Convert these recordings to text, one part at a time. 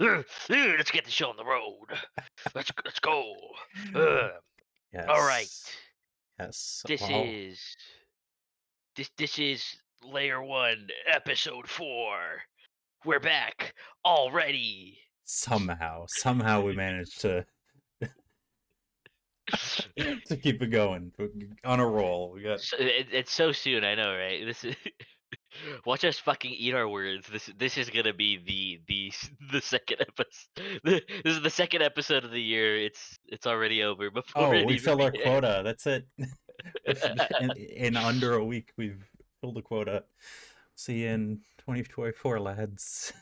Let's get the show on the road. Let's go. Uh, all right. Yes. Yes. This Well, is this is layer 1, episode 4. We're back already. somehow we managed to to keep it going. We're on a roll. We got It's so soon, I know, right? This is watch us fucking eat our words. This is gonna be the second episode. This is the second episode of the year. It's already over before Oh, it we even filled our began. quota. That's it. in under a week, we've filled the quota. See you in 2024, lads.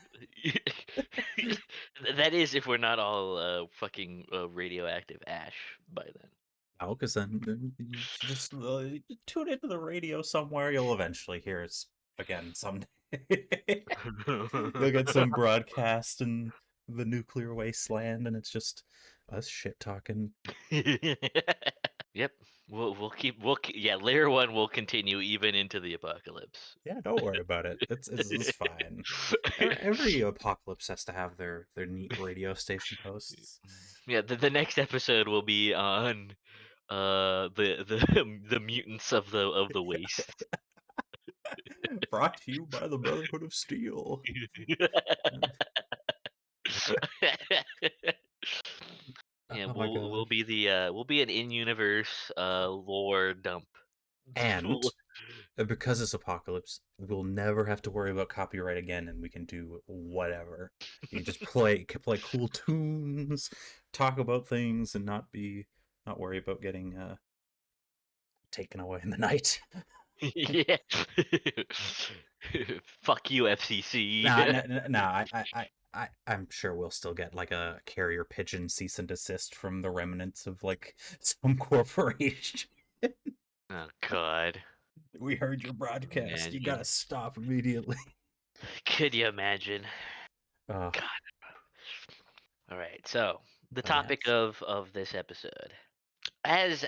That is if we're not all fucking radioactive ash by then. Oh, because then you just tune into the radio somewhere. You'll eventually hear us again someday. You'll get some broadcast in the nuclear wasteland, and it's just us shit talking. Yep. Yeah, layer 1 will continue even into the apocalypse. Yeah, don't worry about it. It's fine. Every apocalypse has to have their neat radio station hosts. Yeah, the next episode will be on the mutants of the waste. Brought to you by the Brotherhood of Steel. Yeah, Oh my we'll gosh. be we'll be an in-universe lore dump. And because it's apocalypse, we'll never have to worry about copyright again, and we can do whatever. You can just play cool tunes, talk about things, and not worry about getting taken away in the night. Yeah. Fuck you, FCC. I'm sure we'll still get like a carrier pigeon cease and desist from the remnants of like some corporation. Oh God. We heard your broadcast. You Imagine. gotta stop immediately. Could you imagine? Oh, God. All right. So the oh topic yes. of this episode, as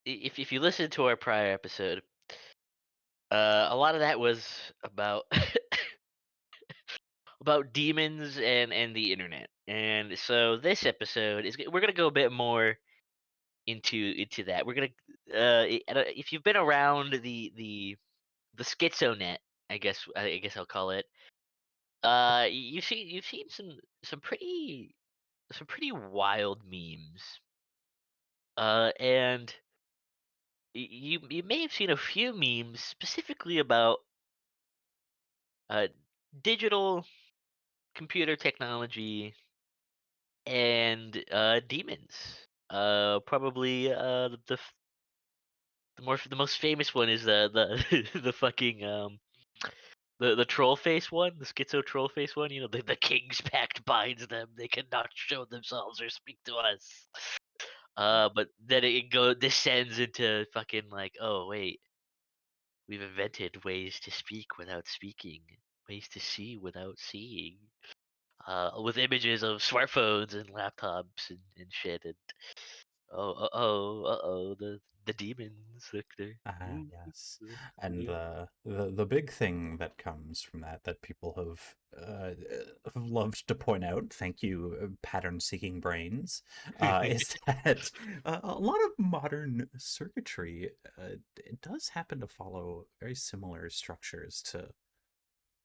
if you listen to our prior episode, a lot of that was about about demons and the internet. And so this episode is we're gonna go a bit more into that. We're gonna if you've been around the schizonet, I guess I'll call it. You've seen some pretty wild memes. And you may have seen a few memes specifically about uh digital computer technology and demons. Probably the most famous one is the fucking the troll face one, the schizo troll face one. You know, the king's pact binds them; they cannot show themselves or speak to us. But then it descends into fucking like, oh wait, we've invented ways to speak without speaking, ways to see without seeing. With images of smartphones and laptops and shit, and the demons, Victor. Ah, yes. And the big thing that comes from that people have loved to point out, thank you, pattern-seeking brains, is that a lot of modern circuitry it does happen to follow very similar structures to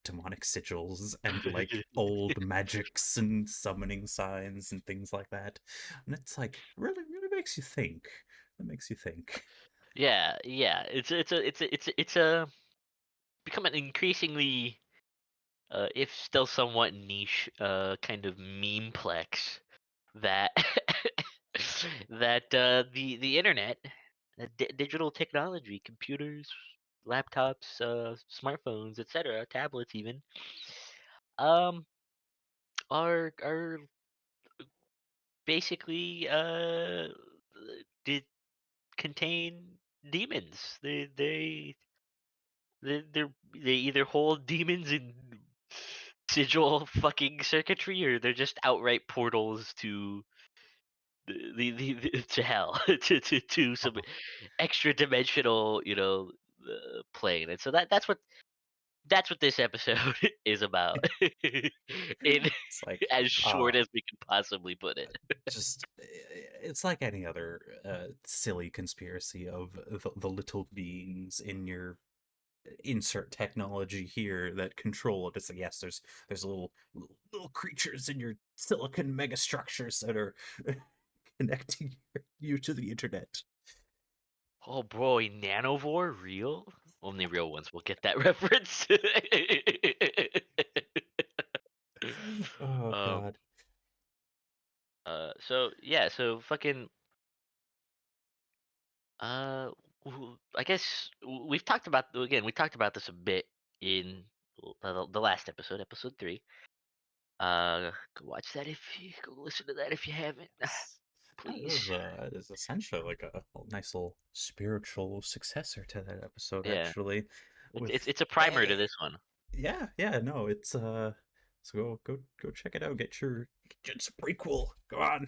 demonic sigils and like old magics and summoning signs and things like that. And it's like really makes you think. It makes you think. Yeah. It's a become an increasingly, if still somewhat niche, kind of memeplex that that the internet, digital technology, computers, laptops, smartphones, etc., tablets, even, um, are basically did contain demons. They either hold demons in sigil fucking circuitry, or they're just outright portals to to hell, to some Oh, extra dimensional, plane. And so that's what that's what this episode is about. In It's like, as short as we can possibly put it. just it's like any other silly conspiracy of the little beings in your insert technology here that control it. It's like, yes, there's little creatures in your silicon megastructures that are connecting you to the internet. Oh boy, Nanovore real? Only real ones will get that reference. Oh um. god. So yeah. So fucking. I guess we've talked about again. We talked about this a bit in the last episode, episode 3. Go watch that if you go listen to that if you haven't, please. It is essentially like a nice little spiritual successor to that episode, Yeah, actually. it's With it's it's a primer to this one. yeah, no, it's so go check it out. It's a prequel. Go on.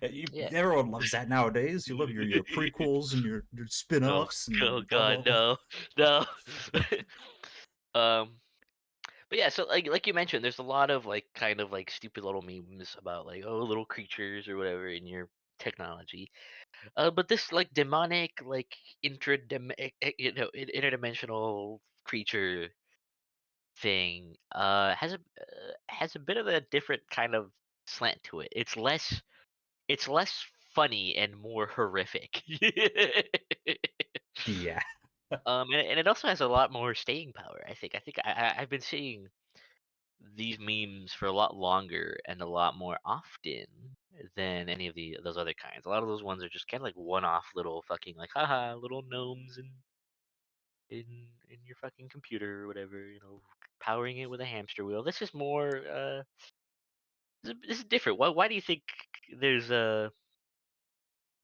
Yeah. Everyone loves that nowadays. You love your prequels and your Oh, spin-offs oh and blah God, blah blah. no, no. um, but yeah, so like you mentioned, there's a lot of like kind of like stupid little memes about like oh little creatures or whatever in your technology. But this like demonic like interdimensional creature thing has a bit of a different kind of slant to it. It's less funny and more horrific. Yeah. And it also has a lot more staying power. I've been seeing these memes for a lot longer and a lot more often than any of the those other kinds. A lot of those ones are just kind of like one-off little fucking like haha little gnomes in in your fucking computer or whatever, powering it with a hamster wheel. This is more this is different. Why do you think there's a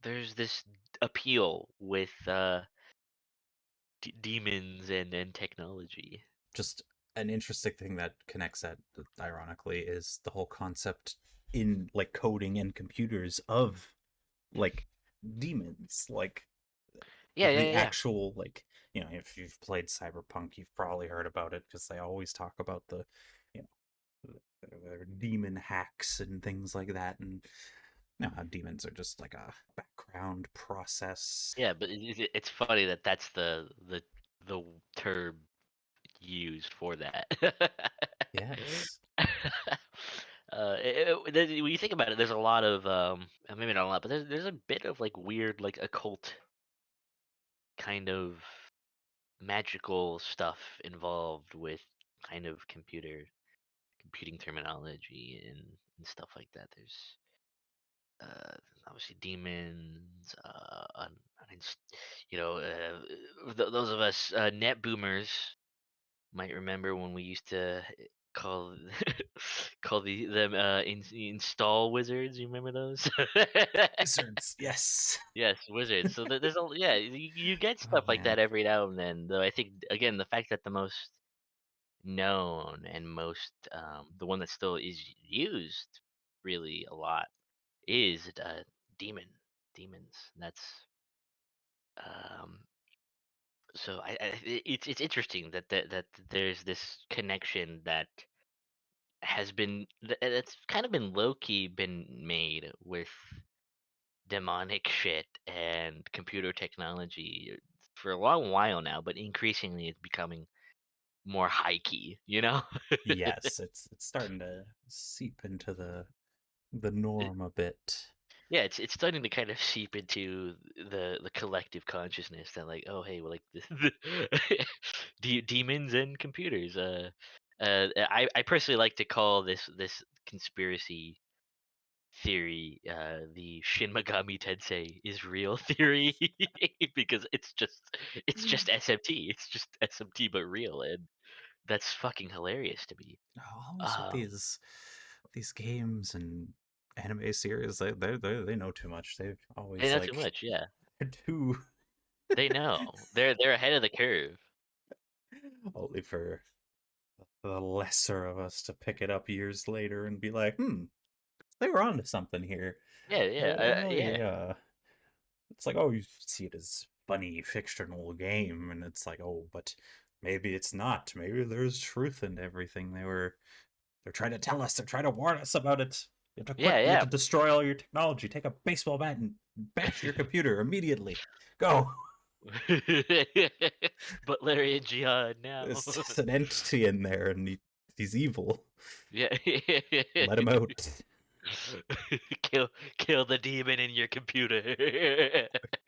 there's this appeal with demons and technology? Just an interesting thing that connects that, ironically, is the whole concept in like coding and computers of like demons, like Yeah, yeah, the yeah. actual, like, if you've played Cyberpunk, you've probably heard about it because they always talk about the, you know, their demon hacks and things like that, and how demons are just like a background process. Yeah, but it's funny that that's the term used for that. Yes. When you think about it, there's a lot of maybe not a lot, but there's a bit of like weird like occult kind of magical stuff involved with kind of computing terminology and stuff like that. There's uh, obviously demons, those of us net boomers might remember when we used to call call them install wizards. You remember those? Wizards, yes. Yes, wizards. So there's a yeah, you get Oh stuff like man. that every now and then. Though I think again the fact that the most known and most the one that still is used really a lot is demon demons. That's um so it's interesting that there's this connection that that's kind of been low key been made with demonic shit and computer technology for a long while now, but increasingly it's becoming more high key, you know? Yes, it's starting to seep into the norm a bit. Yeah, it's starting to kind of seep into the collective consciousness that like, oh hey, well, like demons and computers. I personally like to call this conspiracy theory the Shin Megami Tensei is real theory because it's just SMT. It's just SMT but real, and that's fucking hilarious to me. Always with Um, these games and anime series, they know too much. They've and always not too like much, yeah. too They know they're ahead of the curve. only for the lesser of us to pick it up years later and be like, they were onto something here. Yeah, yeah, yeah. Yeah. It's like, oh, you see it as funny fictional game, and it's like, oh, but maybe it's not. Maybe there's truth in everything they're trying to tell us. They're trying to warn us about it. You have to quit. Yeah, You have yeah. to destroy all your technology. Take a baseball bat and bash your computer immediately. Go. But Larry and Gian now. There's an entity in there, and he's evil. Yeah. Let him out. kill kill the demon in your computer.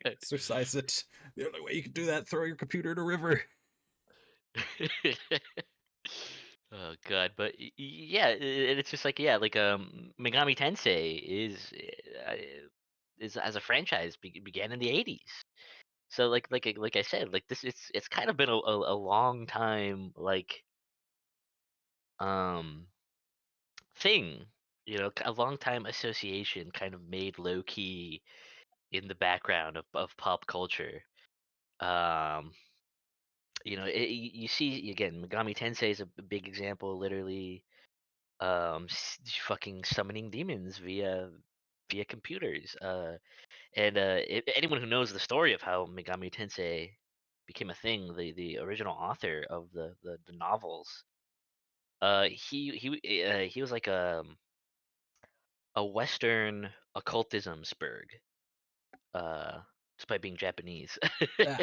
Exercise it. The only way you can do that, throw your computer in a river. Oh god, but yeah, it's just like yeah, like Megami Tensei uh, is as a franchise began in the 80s. So like I said, like this it's kind of been a long time like um thing, a long time association kind of made low key in the background of pop culture. Um you see again Megami Tensei is a big example, literally fucking summoning demons via computers. And anyone who knows the story of how Megami Tensei became a thing, the original author of the novels, he was like a Western occultism spurg, uh, despite being Japanese. Yeah,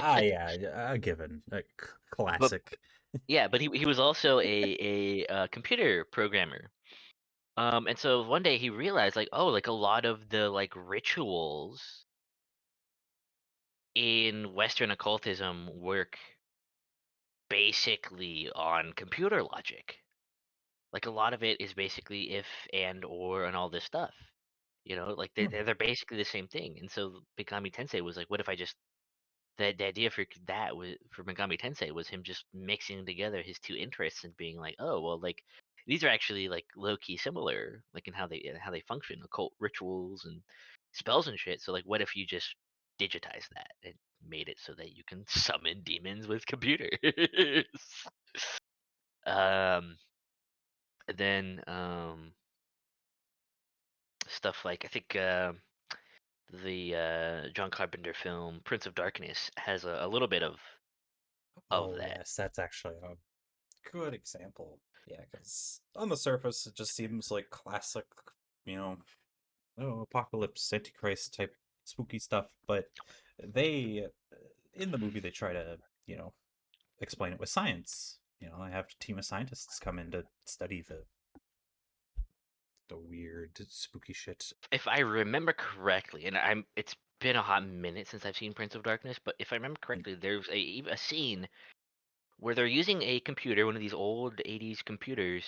a given, But classic. yeah, but he was also a computer programmer. And so one day he realized like, oh, like a lot of the like rituals in Western occultism work basically on computer logic. Like a lot of it is basically if and or and all this stuff. Like Hmm. they're basically the same thing. And so Megami Tensei was like, what if I just the idea for Megami Tensei was him just mixing together his two interests and being like, oh well, like these are actually like low key similar, like in how they function, occult rituals and spells and shit. So like, what if you just digitize that and made it so that you can summon demons with computers? um, then stuff like I think the John Carpenter film Prince of Darkness has a little bit of Oh that. yes, that's actually a good example. Yeah, because on the surface it just seems like classic, you know, apocalypse, antichrist type spooky stuff. But they, in the movie, they try to, you know, explain it with science. You know, they have a team of scientists come in to study the weird, spooky shit. If I remember correctly, and it's been a hot minute since I've seen Prince of Darkness, but if I remember Mm. correctly, there's a scene where they're using a computer, one of these old 80s computers,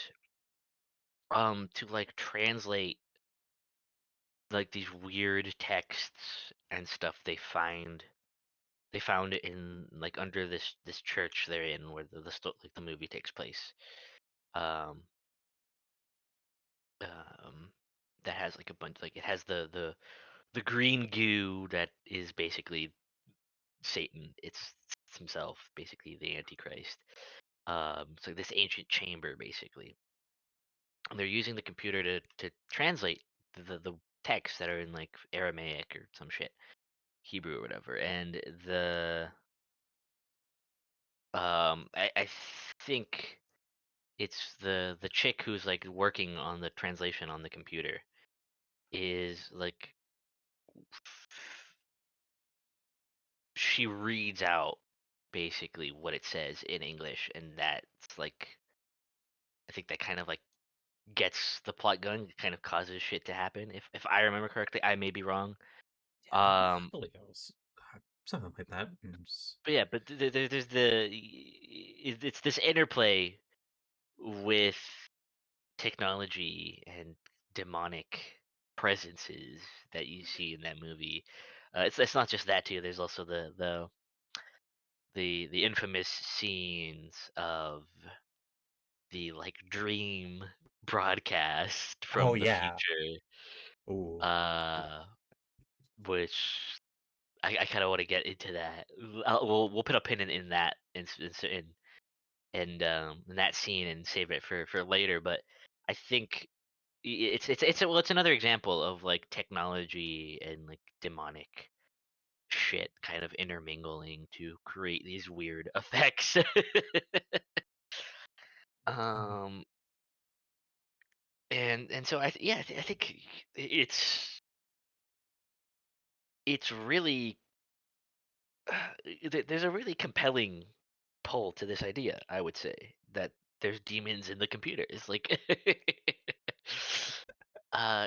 to like translate like these weird texts and stuff they found it in like under this church they're in where like the movie takes place. Um um that has like a bunch, like it has the green goo that is basically Satan. It's himself, basically the Antichrist. So this ancient chamber, basically, and they're using the computer to translate the texts that are in like Aramaic or some shit, Hebrew or whatever. And I think it's the chick who's like working on the translation on the computer is like she reads out basically what it says in English, and that's like I think that kind of like gets the plot going, kind of causes shit to happen. If I remember correctly, I may be wrong. Yeah, I Um, believe it was something like that. but yeah, but there's it's this interplay with technology and demonic presences that you see in that movie. It's not just that too. There's also the infamous scenes of the like dream broadcast Oh from the yeah. future, Oh yeah. uh, which I kind of want to get into that. We'll put a pin in that in that scene and save it for later. But I think it's another example of like technology and like demonic shit kind of intermingling to create these weird effects. um, and so yeah, I think it's it's really there's a really compelling pull to this idea, I would say, that there's demons in the computers. Like,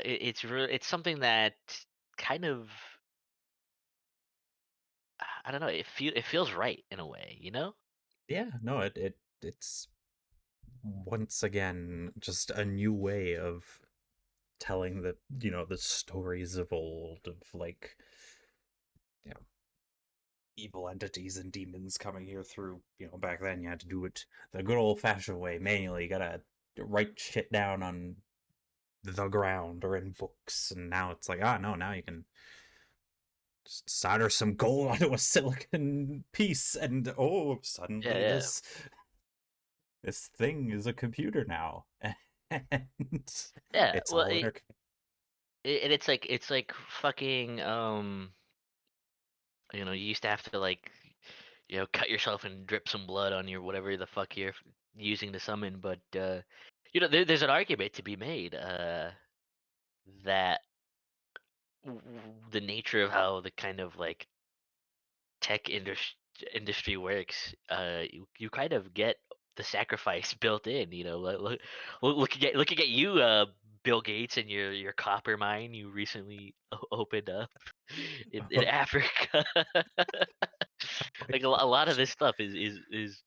it's something that kind of, I don't know. It feels right in a way, you know? Yeah, no, it's once again just a new way of telling the stories of old, of like, you know evil entities and demons coming here through. Back then you had to do it the good old fashioned way, manually. You gotta write shit down on the ground or in books, and now it's like, no, now you can just solder some gold onto a silicon piece, and Yeah, suddenly yeah, this thing is a computer now. And yeah. it's Well, all and it's like fucking you used to have to like cut yourself and drip some blood on your whatever the fuck you're using to summon, but there's an argument to be made that the nature of how the kind of like tech industry works, you kind of get the sacrifice built in. Looking at you, Bill Gates, and your copper mine you recently opened up in Africa. Like a lot of this stuff is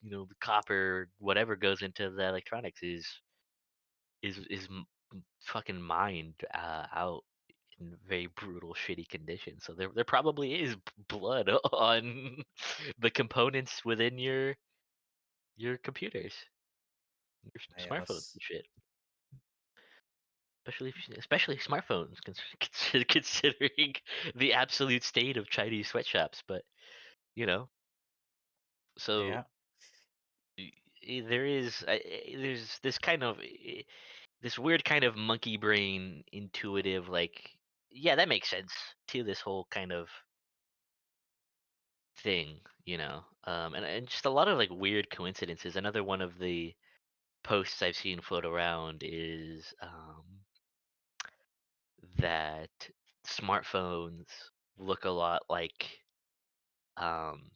the copper, whatever goes into the electronics is fucking mined out in very brutal, shitty conditions. So there probably is blood on the components within your computers, your smartphones yes. and shit. Especially smartphones, considering the absolute state of Chinese sweatshops. But you know, so Yeah. there's this kind of this weird kind of monkey brain intuitive, like, yeah, that makes sense to this whole kind of thing, and just a lot of like weird coincidences. Another one of the posts I've seen float around is that smartphones look a lot like um,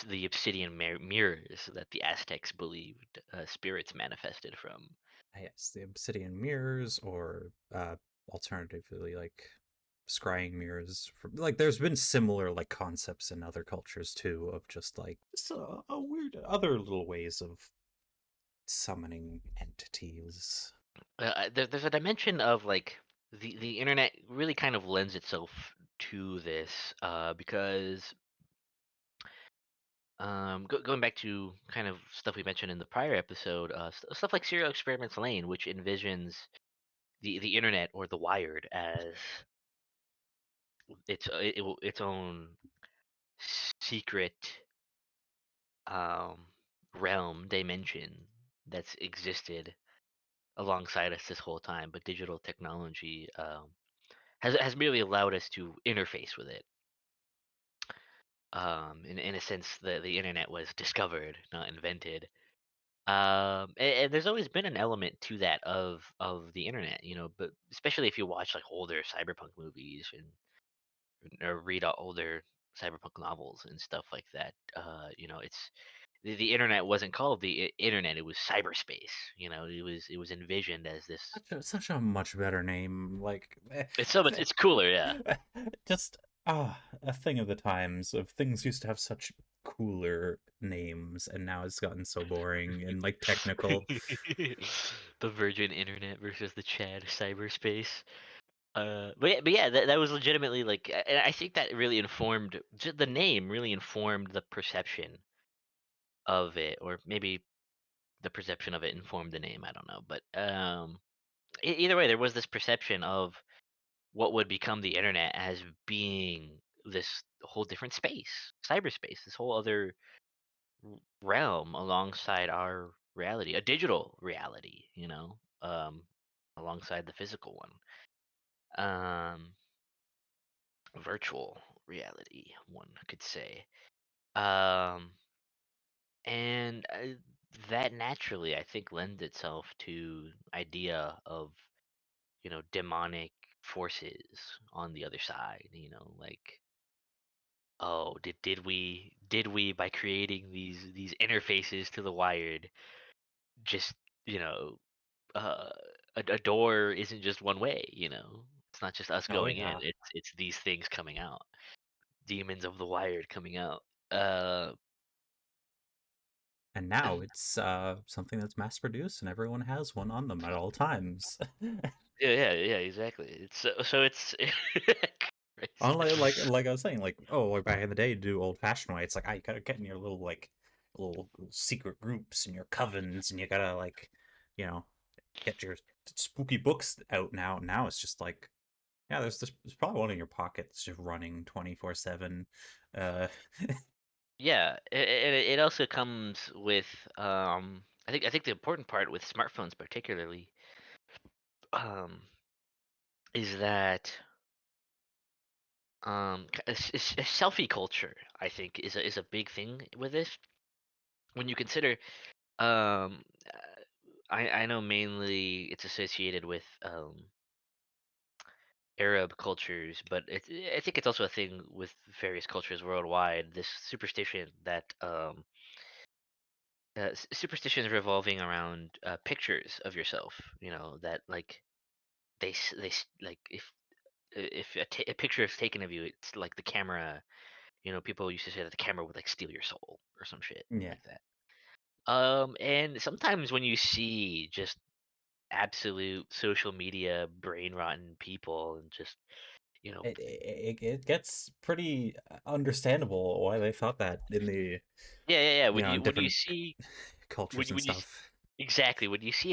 the obsidian mirrors that the Aztecs believed spirits manifested from. Yes, the obsidian mirrors, or alternatively, like scrying mirrors. Like, there's been similar like concepts in other cultures too, of just like just a weird other little ways of summoning entities. There's a dimension of like the internet really kind of lends itself to this because going back to kind of stuff we mentioned in the prior episode, stuff like Serial Experiments Lane, which envisions the internet or the wired as its own secret um, realm dimension that's existed alongside us this whole time, but digital technology has merely allowed us to interface with it. In a sense, the internet was discovered, not invented. And there's always been an element to that of the internet, but especially if you watch like older cyberpunk movies or read older cyberpunk novels and stuff like that. It's the internet wasn't called the internet; it was cyberspace. It was envisioned as this. Such a much better name. Like, It's so much. It's cooler, yeah. just a thing of the times, of things used to have such cooler names, and now it's gotten so boring and like technical. The Virgin Internet versus the Chad cyberspace. But yeah, that was legitimately like, and I think that really informed the name. Really informed the perception of it, or maybe the perception of it informed the name. I don't know, but either way, there was this perception of what would become the internet as being this whole different space, cyberspace, this whole other realm alongside our reality, a digital reality, alongside the physical one, virtual. reality, one could say. Um, and that naturally, I think, lends itself to idea of demonic forces on the other side. Like, oh, did we by creating these interfaces to the wired just you know uh a door isn't just one way. It's not just us Oh going in, yeah. it's these things coming out, demons of the wired coming out. uh And now and it's something that's mass produced and everyone has one on them at all times. yeah, yeah, yeah, exactly. It's so it's Unlike crazy. like I was saying, like, oh, like back in the day to do old fashioned way, it's like, ah, you gotta get in your little like little secret groups and your covens, and you gotta like, you know, get your spooky books out now. Now it's just like, yeah, there's probably one in your pocket that's just running 24/7. Uh, Yeah, it also comes with I think the important part with smartphones particularly um is that selfie culture, I think, is a big thing with this. When you consider, um I know mainly it's associated with Arab cultures, but I think it's also a thing with various cultures worldwide. This superstition that superstitions revolving around pictures of yourself. That like like if a picture is taken of you, it's like the camera. People used to say that the camera would like steal your soul or some shit yeah, like that. And sometimes when you see just absolute social media brain rotten people and just you know it gets pretty understandable why they thought that in the yeah, yeah, yeah, in when you different see cultures and when stuff. exactly, when you see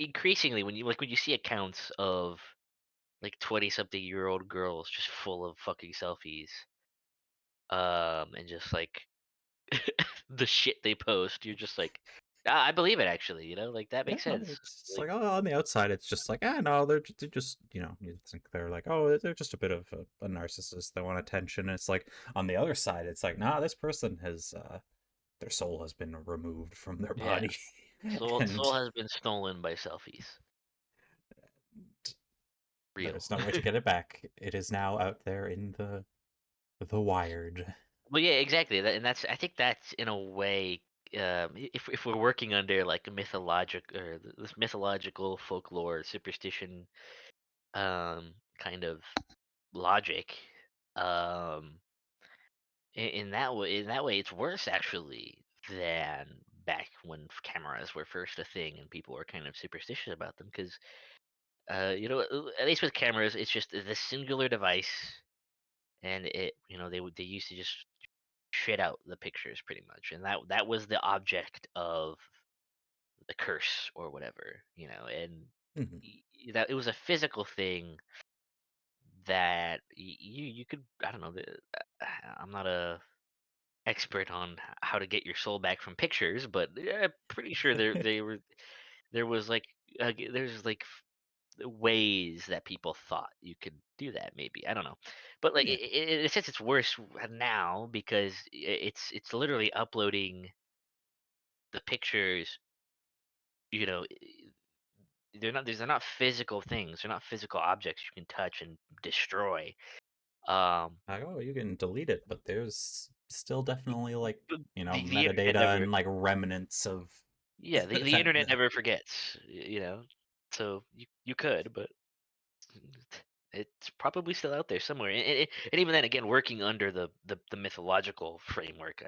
increasingly when you see accounts of like 20 something year old girls just full of fucking selfies, and just like the shit they post, you're just like, I believe it actually, like that Yeah, makes no, sense. it's just Like, like, oh, on the outside, it's just like, ah, no, they're just, you think they're like, oh, they're just a bit of a narcissist. They want attention. And it's like on the other side, it's like, nah, this person has their soul has been removed from their yeah, body, soul and has been stolen by selfies. Real. there's no way to get it back. It is now out there in the wired. Well, yeah, exactly. And that's I think that's in a way, if we're working under like a mythologic or this mythological folklore superstition, kind of logic, um, in that way, it's worse actually than back when cameras were first a thing and people were kind of superstitious about them because at least with cameras, it's just the singular device, and they used to just shit out the pictures pretty much, and that was the object of the curse or whatever, and Mhm. that it was a physical thing that you could, I don't know, I'm not a expert on how to get your soul back from pictures, but yeah, I'm pretty sure there was like there's like ways that people thought you could do that, maybe, I don't know, but like Yeah, in a sense it's worse now because it's literally uploading the pictures. you know they're not physical things, they're not physical objects you can touch and destroy. um like, oh, you can delete it, but there's still definitely like, the internet metadata never and like remnants of yeah, the that. internet never forgets, so you could, but it's probably still out there somewhere, and even then, again, working under the mythological framework,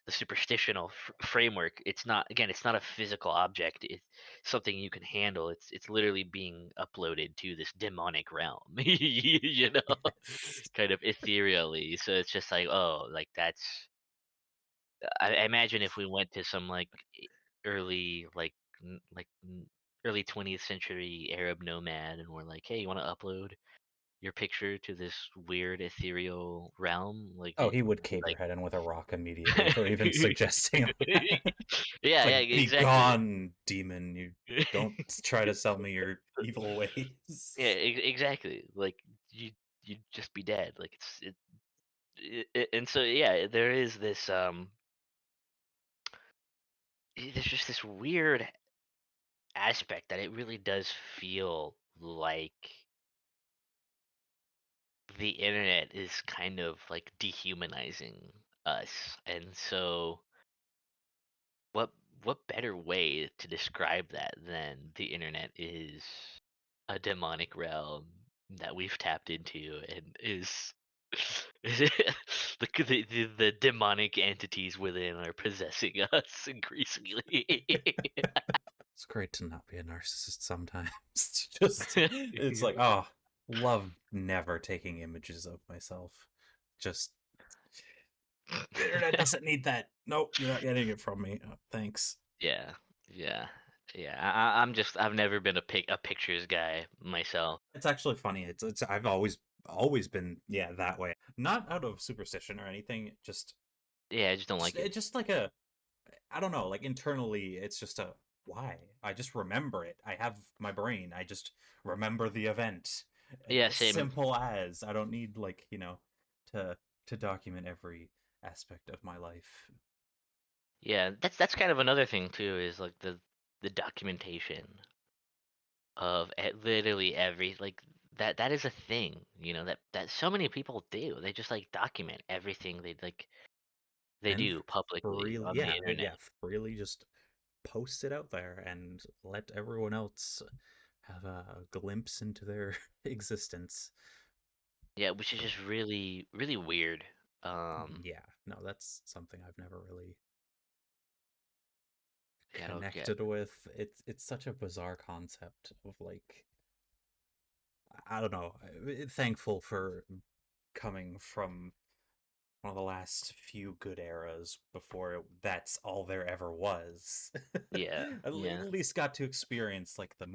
the superstitional framework, it's not a physical object, it's something you can handle, it's literally being uploaded to this demonic realm, Yes. kind of ethereally, so it's just like, oh, like that's, I imagine if we went to some like early early 20th century Arab nomad and we're like, hey, you want to upload your picture to this weird ethereal realm, like Oh, he would cave your like head in with a rock immediately for even suggesting that. It's yeah, yeah, like, be exactly. gone, demon. You don't try to sell me your evil ways. Yeah, exactly. Like you, you'd just be dead. Like and so yeah, there is this there's just this weird aspect that it really does feel like the internet is kind of like dehumanizing us. And so what what better way to describe that than the internet is a demonic realm that we've tapped into and is the demonic entities within are possessing us increasingly. It's great to not be a narcissist sometimes. Just it's like, oh, love never taking images of myself. Just the internet doesn't need that. Nope, you're not getting it from me. Oh, thanks. Yeah, yeah, yeah. I've never been a pictures guy myself. It's actually funny. It's I've always been that way. Not out of superstition or anything. Yeah, I just don't like it. It's just like a I don't know, like internally it's just a why? I just remember it. I have my brain. I just remember the event. Yeah, As same. simple as I don't need like, to document every aspect of my life. Yeah, that's kind of another thing too, is like the documentation of literally every like that is a thing, that so many people do. They just like document everything they And do publicly freely on the internet. freely just post it out there and let everyone else have a glimpse into their existence. Yeah, which is So, just really really weird. Um, yeah, no, that's something I've never really yeah, I don't get. connected with. It's such a bizarre concept of like I don't know. Thankful for coming from one of the last few good eras before that's all there ever was. Yeah, At yeah, least got to experience like a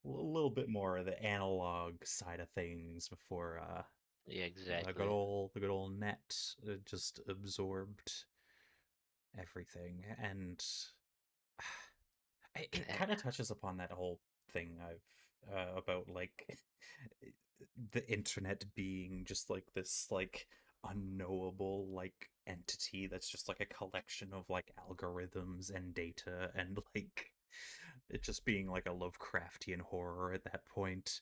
little bit more of the analog side of things before yeah, exactly. the good old net just absorbed everything. And it Eh, kind of touches upon that whole thing I've about like the internet being just like this like unknowable like entity that's just like a collection of like algorithms and data and like it just being like a Lovecraftian horror at that point.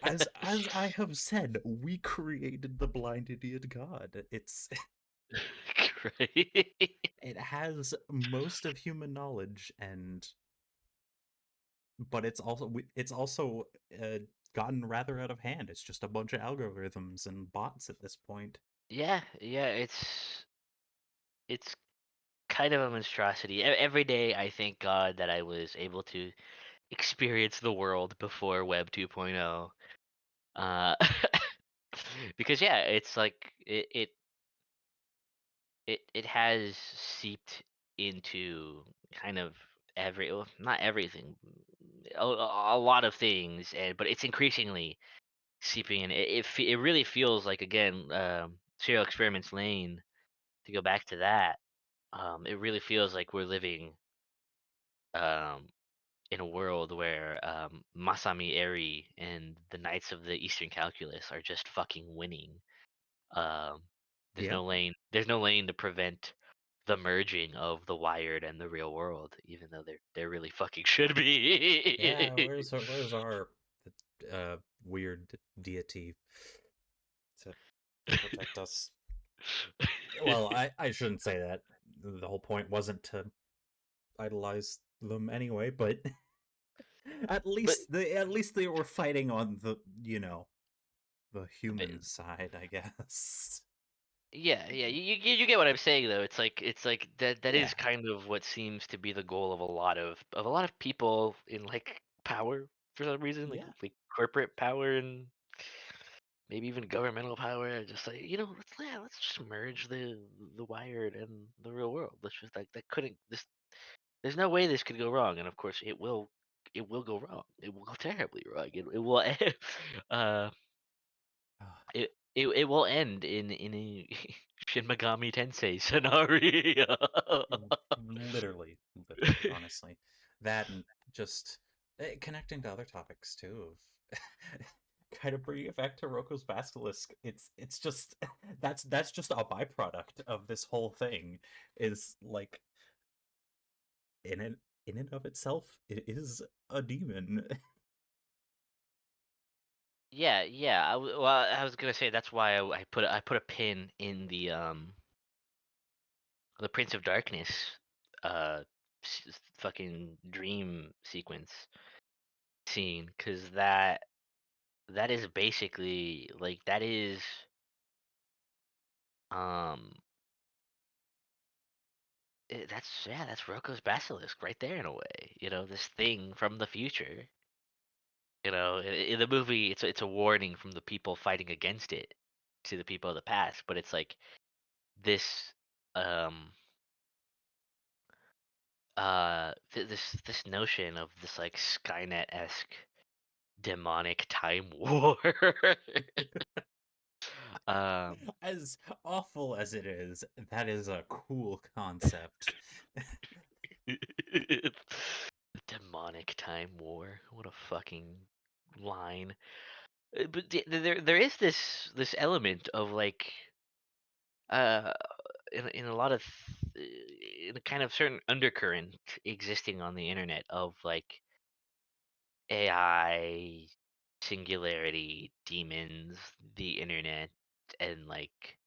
As I have said, we created the blind idiot god. Great. It has most of human knowledge and but it's also gotten rather out of hand. It's just a bunch of algorithms and bots at this point. Yeah, yeah, it's kind of a monstrosity. Every day I thank God that I was able to experience the world before Web 2.0. Uh, because yeah, it's like it has seeped into kind of well, not everything, a lot of things, and but it's increasingly seeping in. It really feels like, again, Serial Experiments Lane. To go back to that, it really feels like we're living um, in a world where Masami Eri and the Knights of the Eastern Calculus are just fucking winning. Um, Yep. there's no lane to prevent the merging of the wired and the real world, even though there really fucking should Yeah, be. where's our weird deity to protect us? Well, I shouldn't say that. The whole point wasn't to idolize them anyway, but but at least they were fighting on the, the but human side, I guess. yeah, yeah, you get what I'm saying though. It's like that Yeah. is kind of what seems to be the goal of a lot of people in like power for some reason, like Yeah. corporate power and maybe even governmental power. Just like, let's just merge the wired and the real world. Let's just like that couldn't this there's no way this could go wrong, and of course it will go wrong. It will go terribly wrong. It will uh Ah, it will end in a Shin Megami Tensei scenario. literally, honestly. That and just connecting to other topics too of kind of bringing it back to Roko's Basilisk, it's just that's just a byproduct of this whole thing. Is like in it in and of itself, it is a demon. Yeah, yeah. Well, I was gonna say that's why I put a pin in the Prince of Darkness, uh, fucking dream sequence scene, because that is basically like that is um that's Roko's basilisk right there in a way. This thing from the future. In the movie, it's a warning from the people fighting against it to the people of the past, but it's like this um this notion of this like Skynet-esque demonic time war. um As awful as it is, that is a cool concept. Demonic time war. What a fucking line. But there is this element of like uh in a lot of in a kind of certain undercurrent existing on the internet of like AI, singularity, demons, the internet, and like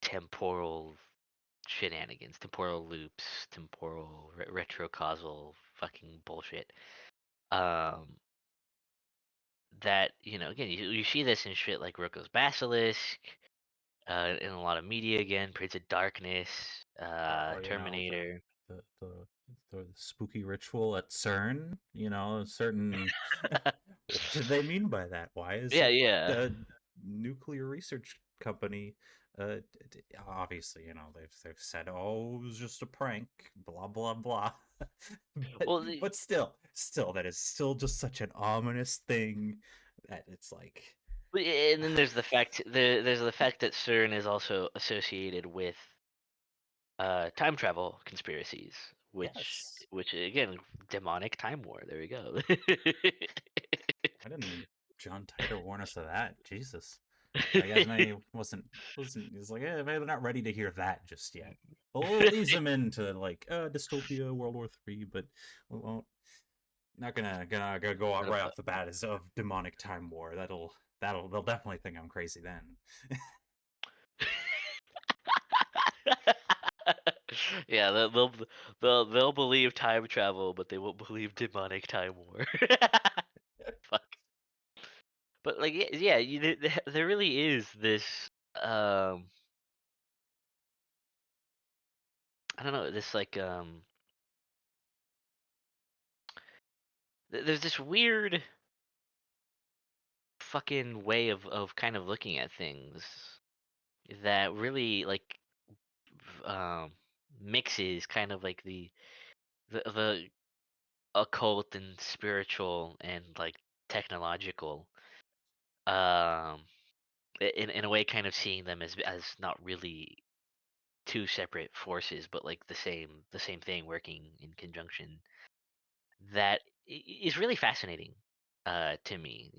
temporal shenanigans, temporal loops, temporal retrocausal fucking bullshit. Um, that again, you see this in shit like Roko's Basilisk, in a lot of media again, Prince of Darkness, Oh, Terminator. the the the spooky ritual at CERN, a certain what did they mean by that? Why is Yeah, it yeah. a nuclear research company? Obviously, they've said, "Oh, it was just a prank," blah blah blah. but Well, but still, that is still just such an ominous thing that it's like, and then there's the fact that CERN is also associated with time travel conspiracies, which yes. which again, demonic time war. There we go. Why didn't John Titor warn us of that? Jesus. I guess maybe wasn't he's like, maybe they're not ready to hear that just yet. We'll ease them into like dystopia, World War III, but we won't. Not gonna go out Not right a- off the bat as of demonic time war. They'll definitely think I'm crazy then. Yeah, they'll believe time travel, but they won't believe demonic time war. Fuck. But like, yeah, there really is this. Um, I don't know. This like there's this weird fucking way of kind of looking at things that really like um mixes kind of like the occult and spiritual and like technological, um in a way, kind of seeing them as not really two separate forces, but like the same thing working in conjunction. That is really fascinating to me.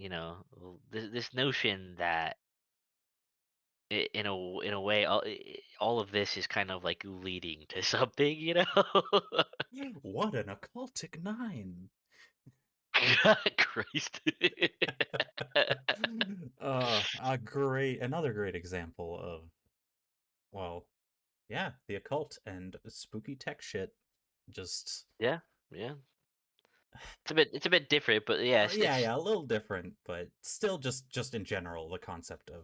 This notion that in a way, all of this is kind of like leading to something. What an occultic nine! Christ. Another great example of, well, yeah, the occult and spooky tech shit. Just Yeah, yeah. It's a bit different, but yeah, it's yeah, a little different, but still just in general, the concept of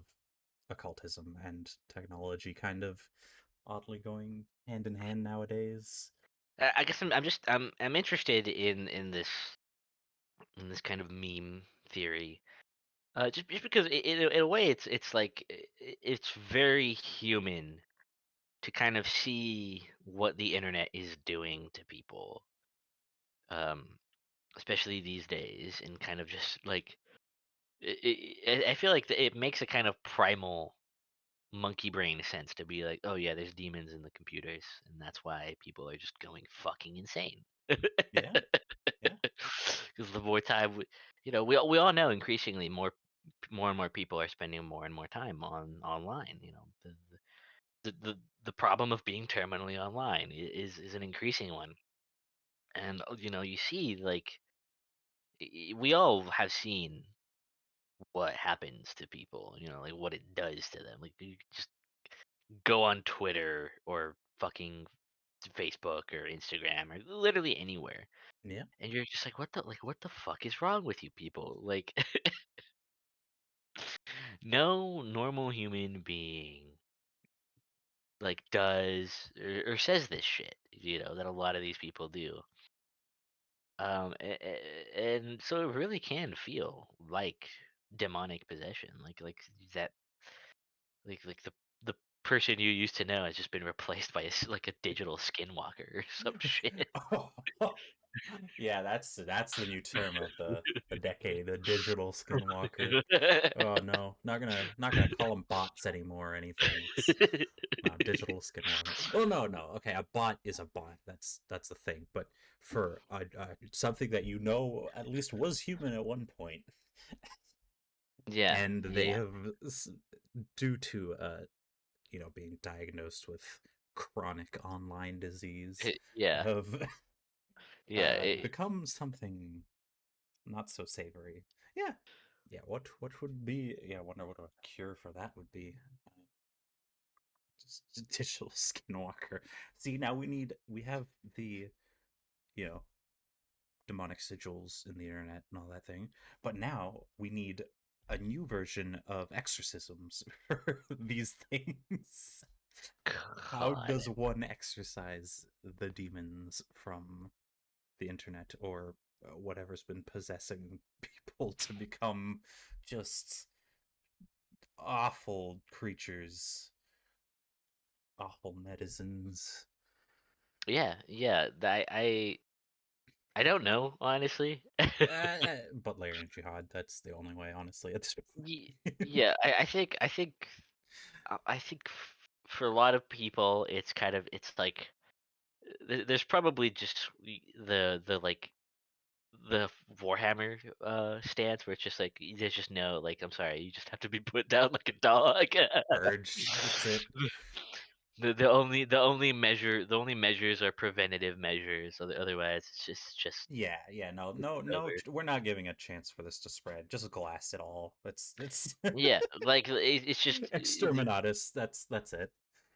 occultism and technology kind of oddly going hand in hand nowadays. I guess I'm interested in this kind of meme theory. Just because in a way it's like it's very human to kind of see what the internet is doing to people, um, especially these days, and kind of just like I feel like it makes a kind of primal monkey brain sense to be like, oh yeah, there's demons in the computers, and that's why people are just going fucking insane. Yeah, yeah. Because the more time, we all know increasingly more and more people are spending more and more time online. The problem of being terminally online is an increasing one, and you see like we all have seen what happens to people, like what it does to them. Like you just go on Twitter or fucking Facebook or Instagram or literally anywhere, Yeah. and you're just like, what the fuck is wrong with you people? Like, no normal human being like does or says this shit, that a lot of these people do. And so it really can feel like demonic possession, like that, like the person you used to know has just been replaced by like a digital skinwalker or some shit. Yeah, that's the new term of the decade, the digital skinwalker. Oh no, not gonna call them bots anymore or anything. It's digital skinwalker. Well, no. Okay, a bot is a bot. That's the thing. But for something that at least was human at one point, Yeah, and they yeah, have, due to being diagnosed with chronic online disease, yeah, have yeah. become something not so savory. Yeah, yeah. What would be? Yeah, I wonder what a cure for that would be. Just digital skinwalker. See, now we have the you know demonic sigils in the internet and all that thing, but now we need a new version of exorcisms for these things. How God. does one exorcise the demons from the internet or whatever's been possessing people to become just awful creatures, awful netizens? Yeah, yeah. I don't know, honestly. But Larry and Jihad, that's the only way, honestly. It's Yeah, I think for a lot of people, it's like there's probably just the like the Warhammer stance where it's just like there's just no, like, I'm sorry, you just have to be put down like a dog. purged. That's it. The only measures are preventative measures. Otherwise, it's just Yeah. No, it's no, no. over. We're not giving a chance for this to spread. Just glass it all. It's Yeah, like it's just exterminatus. That's it.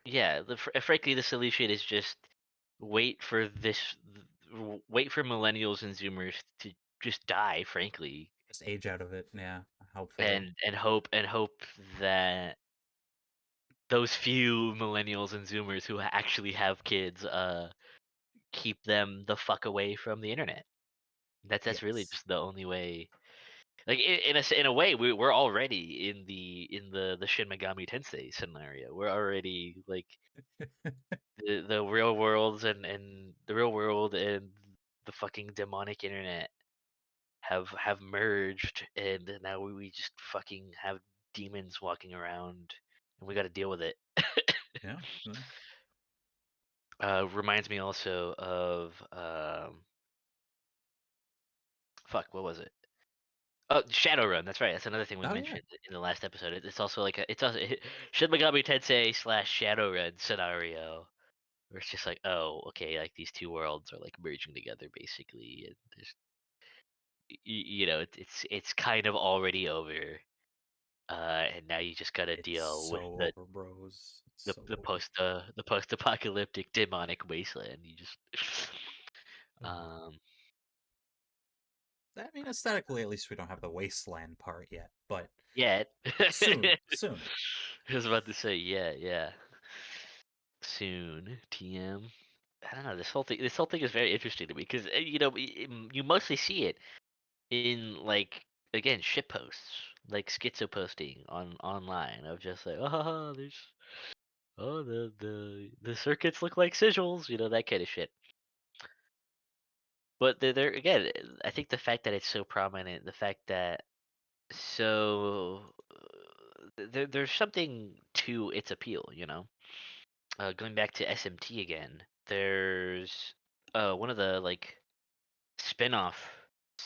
yeah. Frankly, the solution is just wait for wait for millennials and Zoomers to just die, frankly, Just age out of it. Yeah, hopefully. and hope that those few millennials and Zoomers who actually have kids keep them the fuck away from the internet. That's really Yes. just the only way. Like in a way, we're already in the Shin Megami Tensei scenario. We're already like the real worlds and the real world and the fucking demonic internet have merged, and now we just fucking have demons walking around, and we got to deal with it. Yeah. Reminds me also of fuck, what was it? Oh, Shadowrun. That's right. That's another thing we Oh yeah. mentioned in the last episode. It's also like it's also Shin Megami Tensei slash Shadowrun scenario, where it's just like, oh, okay, like these two worlds are like merging together basically, and there's it's kind of already over, and now you just gotta It's deal with so the over, bros. It's the so the over. post uh the post apocalyptic demonic wasteland. You just Ugh. um I mean, aesthetically, at least we don't have the wasteland part yet, but yeah. soon, soon. I was about to say yeah, yeah. Soon, TM. I don't know. This whole thing is very interesting to me because you mostly see it in like again shit posts, like schizo posting online of just like, there's the circuits look like sigils, that kind of shit. But they're again, I think the fact that it's so prominent, the fact that so there's something to its appeal. Going back to SMT again, there's one of the like spin-off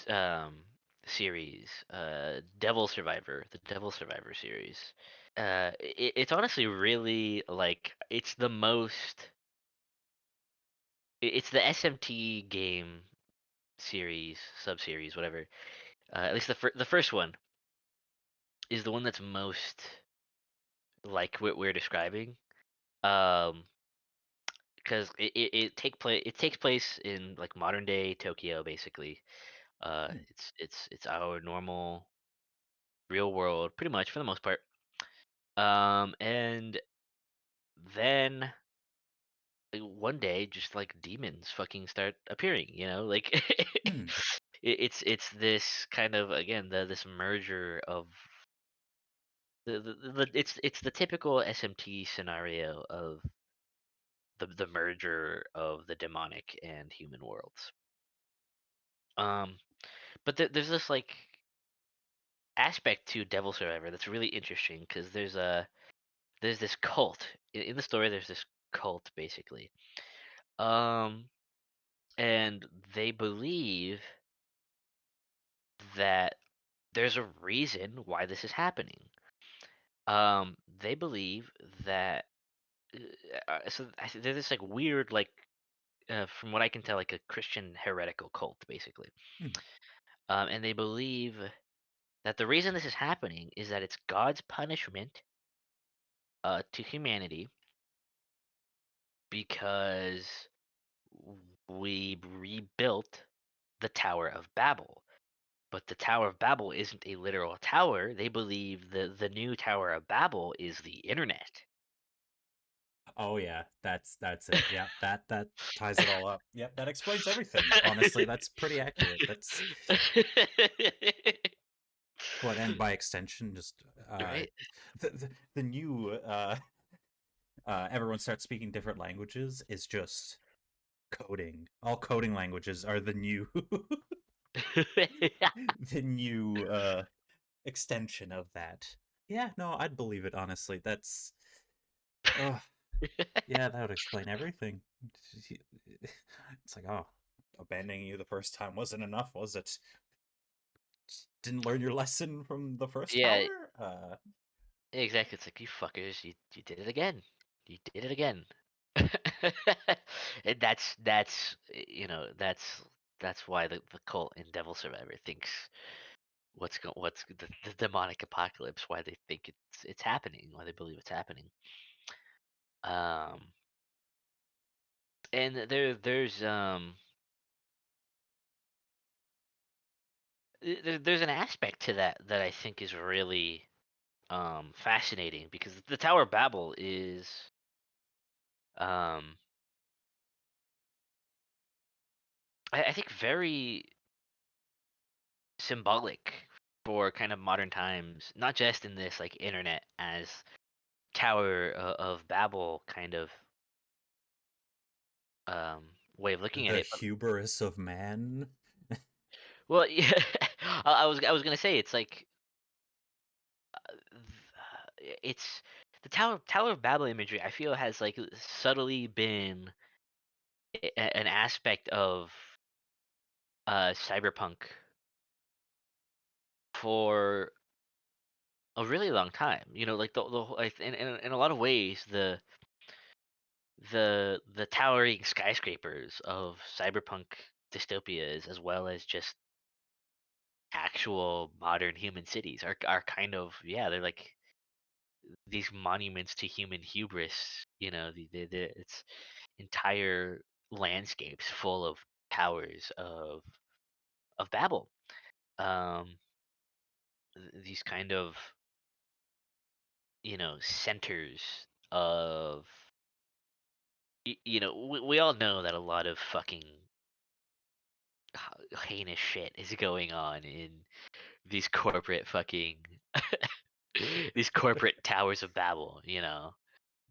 um series, the Devil Survivor series. It's honestly really like it's the SMT game series, sub-series, whatever. At least the first one is the one that's most like what we're describing. Um, because it takes place in like modern day Tokyo, basically. Hmm. It's our normal real world, pretty much for the most part. And then one day, just like demons fucking start appearing. Like Hmm. it's this kind of, again, this merger of it's the typical SMT scenario of the merger of the demonic and human worlds. Um, but there's this like aspect to Devil Survivor that's really interesting because there's this cult in the story. There's this cult basically, um, and they believe that there's a reason why this is happening. They believe that there's this like weird like from what I can tell, like a Christian heretical cult, basically. Hmm. And they believe that the reason this is happening is that it's God's punishment to humanity because we rebuilt the Tower of Babel. But the Tower of Babel isn't a literal tower. They believe the new Tower of Babel is the internet. Oh yeah, that's it. Yeah, that ties it all up. Yep, that explains everything. Honestly, that's pretty accurate. That's what, and by extension, just uh, Right? the new everyone starts speaking different languages is just coding. All coding languages are the new the new extension of that. Yeah, no, I'd believe it honestly. That's oh yeah, that would explain everything. It's like, oh, abandoning you the first time wasn't enough, was it? Didn't learn your lesson from the first Yeah, tower? exactly. It's like, you fuckers, you did it again. You did it again. And that's why the cult in Devil Survivor thinks what's the demonic apocalypse, why they think it's happening, why they believe it's happening. Um and there's an aspect to that I think is really fascinating, because the Tower of Babel is um I think very symbolic for kind of modern times, not just in this like internet as Tower of Babel kind of um, way of looking at The it. But hubris of man. well, yeah, I was gonna say it's like it's the Tower of Babel imagery. I feel has like subtly been an aspect of cyberpunk for a really long time. Like in a lot of ways, the towering skyscrapers of cyberpunk dystopias, as well as just actual modern human cities, are kind of, yeah, they're like these monuments to human hubris. It's entire landscapes full of towers of Babel. Um, these kind of, centers of, we all know that a lot of fucking heinous shit is going on in these corporate fucking these corporate towers of Babel,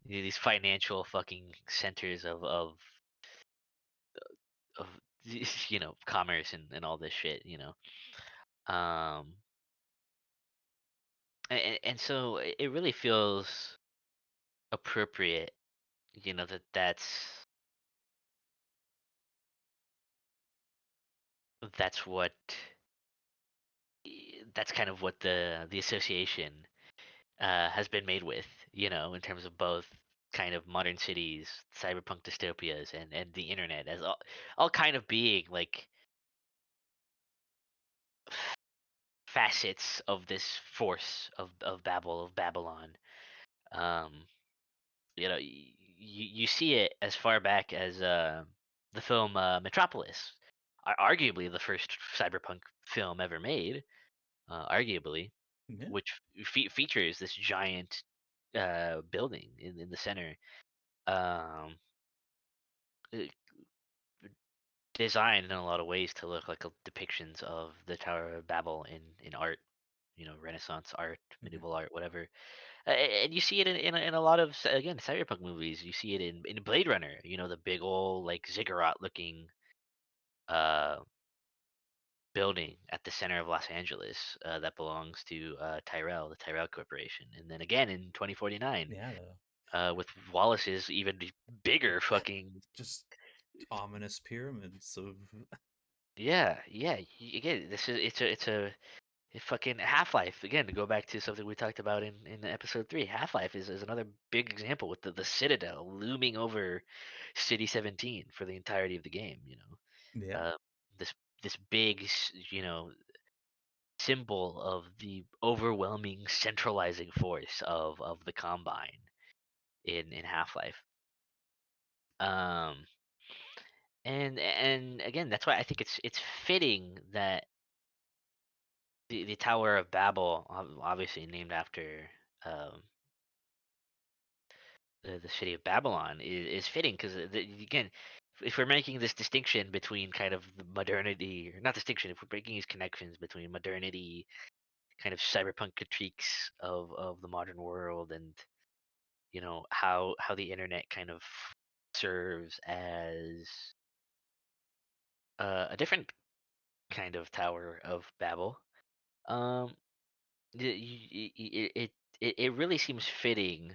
these financial fucking centers of commerce and all this shit, um and so it really feels appropriate, that's that's what that's kind of what the association has been made with, in terms of both kind of modern cities, cyberpunk dystopias, and the internet as all kind of being like facets of this force of Babylon. Um, you see it as far back as the film Metropolis, arguably the first cyberpunk film ever made, arguably, Yeah. which features this giant building in the center, um, uh, designed in a lot of ways to look like depictions of the Tower of Babel in art, Renaissance art, Mhm. medieval art, whatever. And you see it in a lot of again cyberpunk movies. You see it in Blade Runner. The big old like ziggurat looking uh, building at the center of Los Angeles that belongs to Tyrell, the Tyrell Corporation. And then again in 2049 Yeah, with Wallace's even bigger that fucking. just ominous pyramids of Yeah. Again, this is it's fucking Half-Life again. To go back to something we talked about in episode 3, Half-Life is another big example with the Citadel looming over City 17 for the entirety of the game. yeah. This big symbol of the overwhelming centralizing force of the Combine in Half-Life. Um, and again, that's why I think it's fitting that the Tower of Babel, obviously named after um, the city of Babylon, is fitting because again, if we're making this distinction between kind of the modernity, or not distinction, if we're making these connections between modernity, kind of cyberpunk critiques of the modern world, and how the internet kind of serves as a different kind of Tower of Babel. Um, it really seems fitting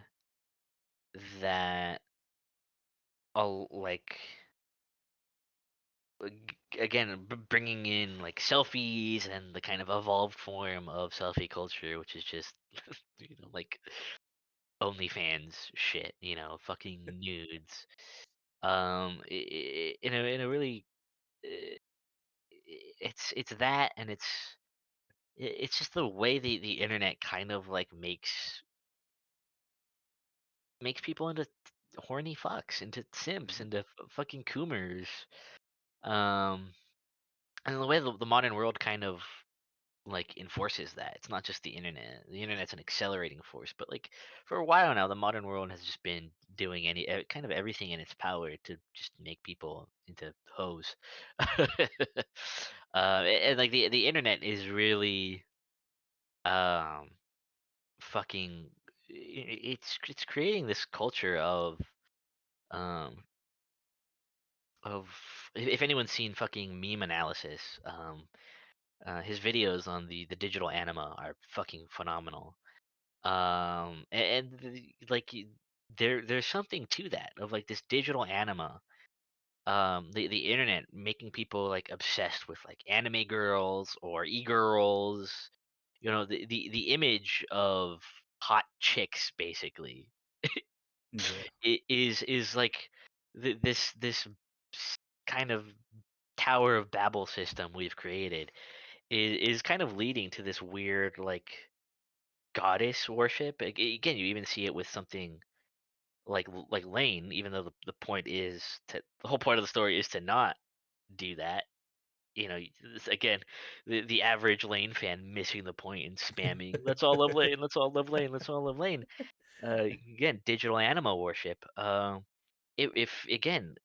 that like again bringing in like selfies and the kind of evolved form of selfie culture, which is just like OnlyFans shit, fucking nudes. In a really, uh, it's that, and it's just the way the internet kind of like makes people into horny fucks, into simps, Mhm. into fucking coomers. Um, and the way the modern world kind of like enforces that. It's not just the internet. The internet's an accelerating force, but like for a while now, the modern world has just been doing kind of everything in its power to just make people into hoes. And like the internet is really um fucking. It's creating this culture um of if anyone's seen fucking meme analysis, his videos on the digital anima are fucking phenomenal. Like there's something to that of like this digital anima, the internet making people like obsessed with like anime girls or e-girls, the image of hot chicks basically Yeah. is like this kind of Tower of Babel system we've created is kind of leading to this weird like goddess worship. Again, you even see it with something like Lane, even though the point is the whole point of the story is to not do that. Again, the average Lane fan missing the point and spamming. Let's all love Lane. Let's all love Lane. Let's all love Lane. Again, digital animal worship. If again,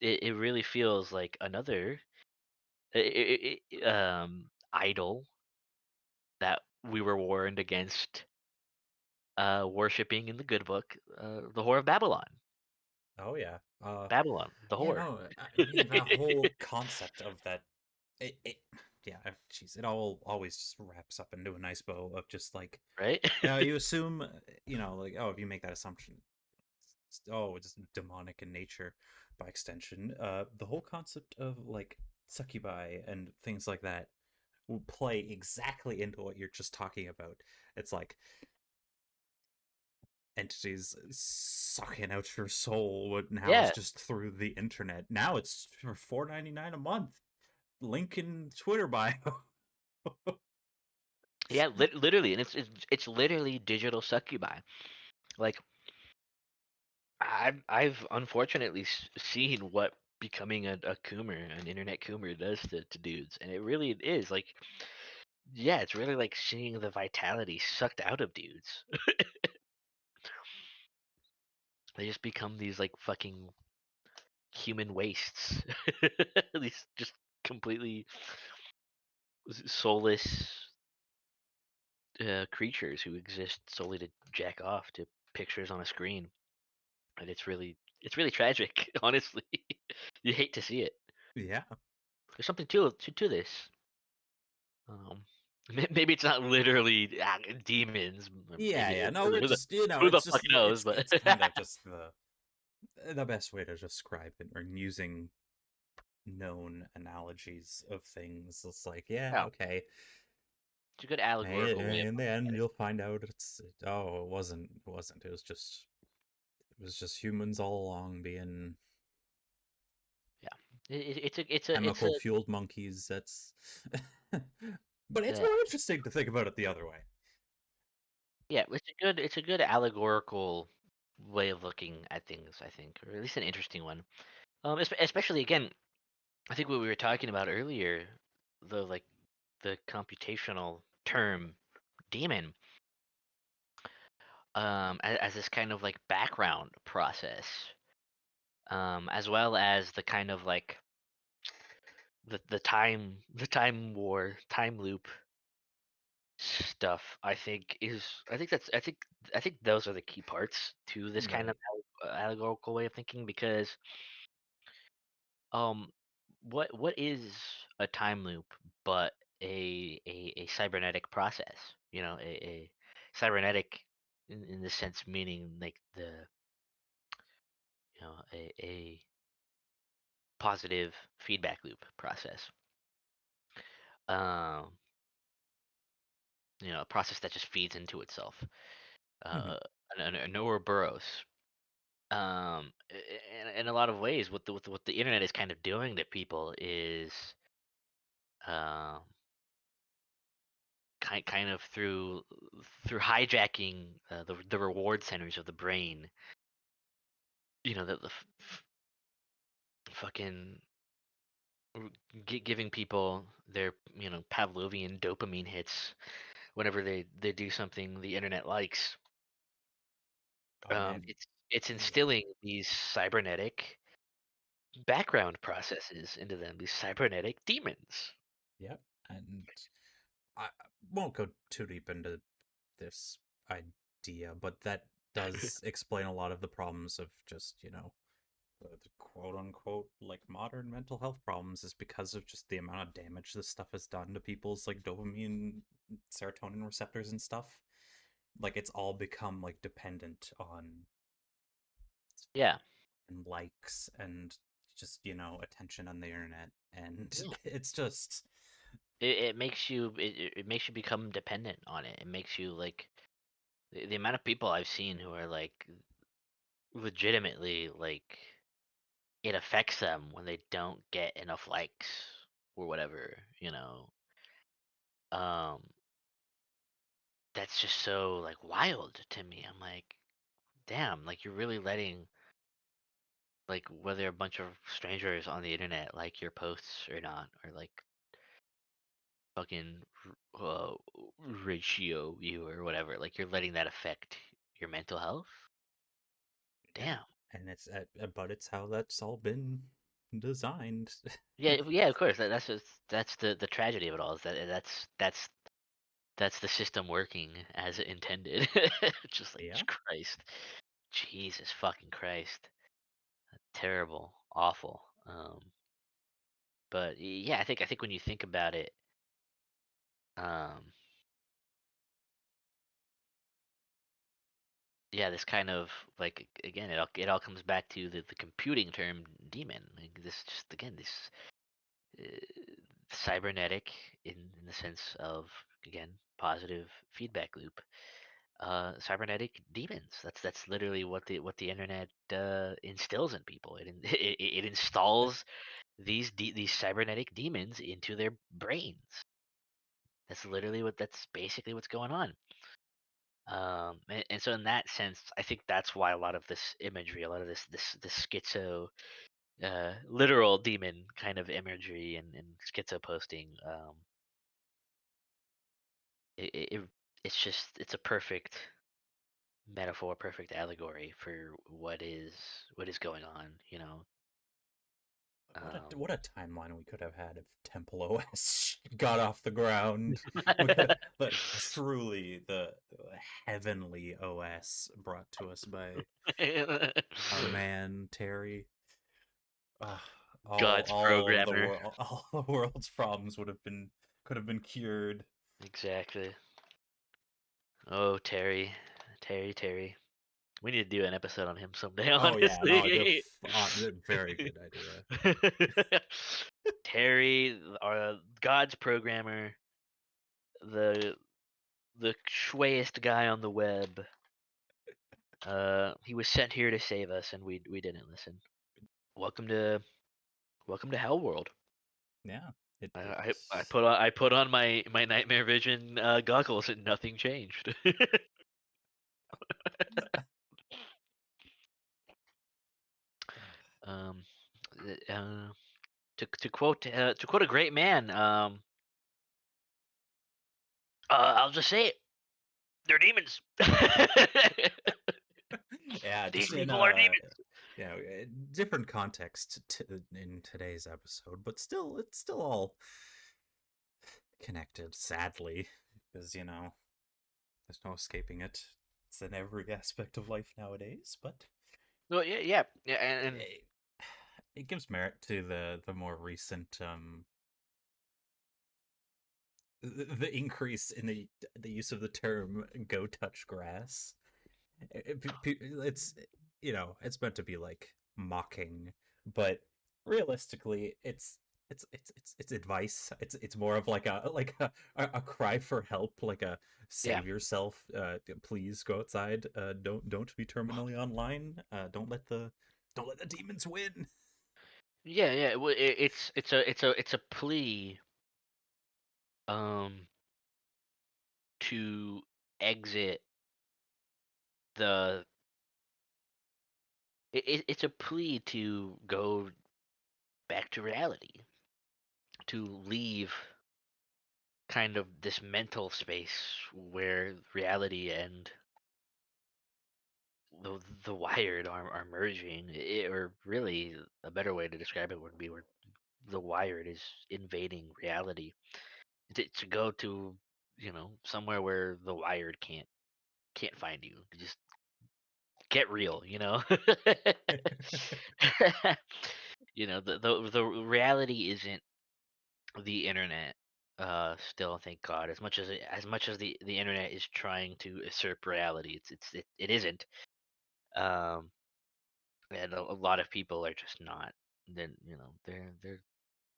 it really feels like another idol that we were warned against worshiping in the good book, the whore of Babylon. Oh yeah. Babylon, the Yeah, whore. no, I mean that whole concept of that it yeah, jeez, it all always just wraps up into a nice bow of just like Right? you assume, like, oh, if you make that assumption, it's demonic in nature by extension. The whole concept of like succubi and things like that will play exactly into what you're just talking about. It's like entities sucking out your soul, but now it's Yeah, just through the internet. Now it's for $4.99 a month. Link in Twitter bio. yeah, literally, and it's literally digital succubi. Like I've unfortunately seen what becoming a coomer, an internet coomer, does to dudes, and it really is like, yeah, it's really like seeing the vitality sucked out of dudes. They just become these like fucking human wastes. These just completely soulless creatures who exist solely to jack off to pictures on a screen, and it's really tragic. Honestly, you hate to see it. Yeah. There's something to this. Um, maybe it's not literally demons. Yeah, Maybe it yeah. is. No, it Who the just, you know, who the it's fuck just knows? But it's kind of just the best way to describe it, or using known analogies of things. It's like, yeah, yeah, okay. it's a good allegorical way of In the looking end, at it. you'll find out oh, it wasn't. It was just humans all along being Yeah, it's a chemical fueled monkeys. That's, but it's yeah. more interesting to think about it the other way. Yeah, it's a good allegorical way of looking at things, I think, or at least an interesting one. Especially again, I think what we were talking about earlier, the computational term demon, as this kind of like background process, as well as the kind of like the time war, time loop stuff. I think those are the key parts to this kind of Right. allegorical way of thinking, because um what is a time loop but a cybernetic process, a cybernetic in the sense meaning like a positive feedback loop process, um a process that just feeds into itself, Mhm. uh an Ouroboros. In a lot of ways, what the internet is kind of doing to people is, um kind of through hijacking the reward centers of the brain. The fucking giving people their Pavlovian dopamine hits whenever they do something the internet likes. Oh man. It's Yeah. instilling these cybernetic background processes into them, these cybernetic demons. Yep. And I won't go too deep into this idea, but that does explain a lot of the problems of just, the quote unquote like modern mental health problems is because of just the amount of damage this stuff has done to people's like dopamine, serotonin receptors and stuff. Like it's all become like dependent on Yeah, and likes and just, attention on the internet. And yeah. it's just, It makes you become dependent on it. It makes you like the amount of people I've seen who are like legitimately like it affects them when they don't get enough likes or whatever, um that's just so like wild to me. I'm like, damn, like you're really letting like whether a bunch of strangers on the internet like your posts or not, or like fucking uh, ratio you or whatever, like you're letting that affect your mental health. yeah. Damn. And but it's how that's all been designed. Yeah, yeah, of course. That's the tragedy of it all, is that that's the system working as it intended. Just like Yeah. Christ, Jesus fucking Christ, terrible, awful. But yeah, I think when you think about it, um, yeah, this kind of like again, it all comes back to the computing term demon. Like this, just again, this. uh, cybernetic in the sense of, again, positive feedback loop. Cybernetic demons. That's literally what the internet instills in people. It installs these cybernetic demons into their brains. That's basically what's going on. And so in that sense, I think that's why a lot of this imagery, a lot of this schizo, literal demon kind of imagery and schizo posting, it, it it- it's a perfect metaphor, perfect allegory for what is going on. Um, What a timeline we could have had if Temple OS got off the ground. We could have, like, truly the heavenly OS brought to us by our man Terry. Uh, God's programmer. all the world's problems would have been could have been cured. Exactly. Oh, Terry, Terry. We need to do an episode on him someday, Oh yeah, no, honestly. very good idea. Terry, God's programmer, the the shwayest guy on the web. He was sent here to save us, and we didn't listen. Welcome to welcome to Hell World. Yeah, I put on my nightmare vision goggles, and nothing changed. um, uh, to quote a great man, I'll just say it. They're demons. yeah, These just in people are a demons. different context in today's episode, but still, it's still all connected. Sadly, because there's no escaping it. It's in every aspect of life nowadays, but No, yeah, and it, it gives merit to the more recent the increase in the use of the term "go touch grass." It's it's meant to be like mocking, but realistically, it's advice. It's more of like a cry for help, like a yeah, save yourself. Please go outside. Don't be terminally online. Don't let the demons win. yeah. It's a plea um to exit the it's a plea to go back to reality, to leave kind of this mental space where reality and the wired are merging, or really a better way to describe it would be where the wired is invading reality, to go to somewhere where the wired can't find you. Just get real, the reality isn't the internet, still, thank God. As much as the internet is trying to usurp reality, it isn't. um and a lot of people are just not. Then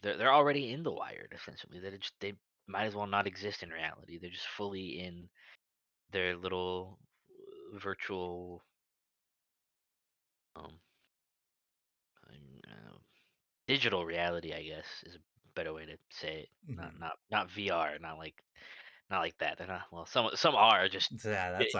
they're already in the wired, essentially. They might as well not exist in reality. They're just fully in their little virtual, um uh, digital reality, I guess, is a better way to say it. Mhm. Not VR, not like that. They're not, well, some are just Yeah, eh, that's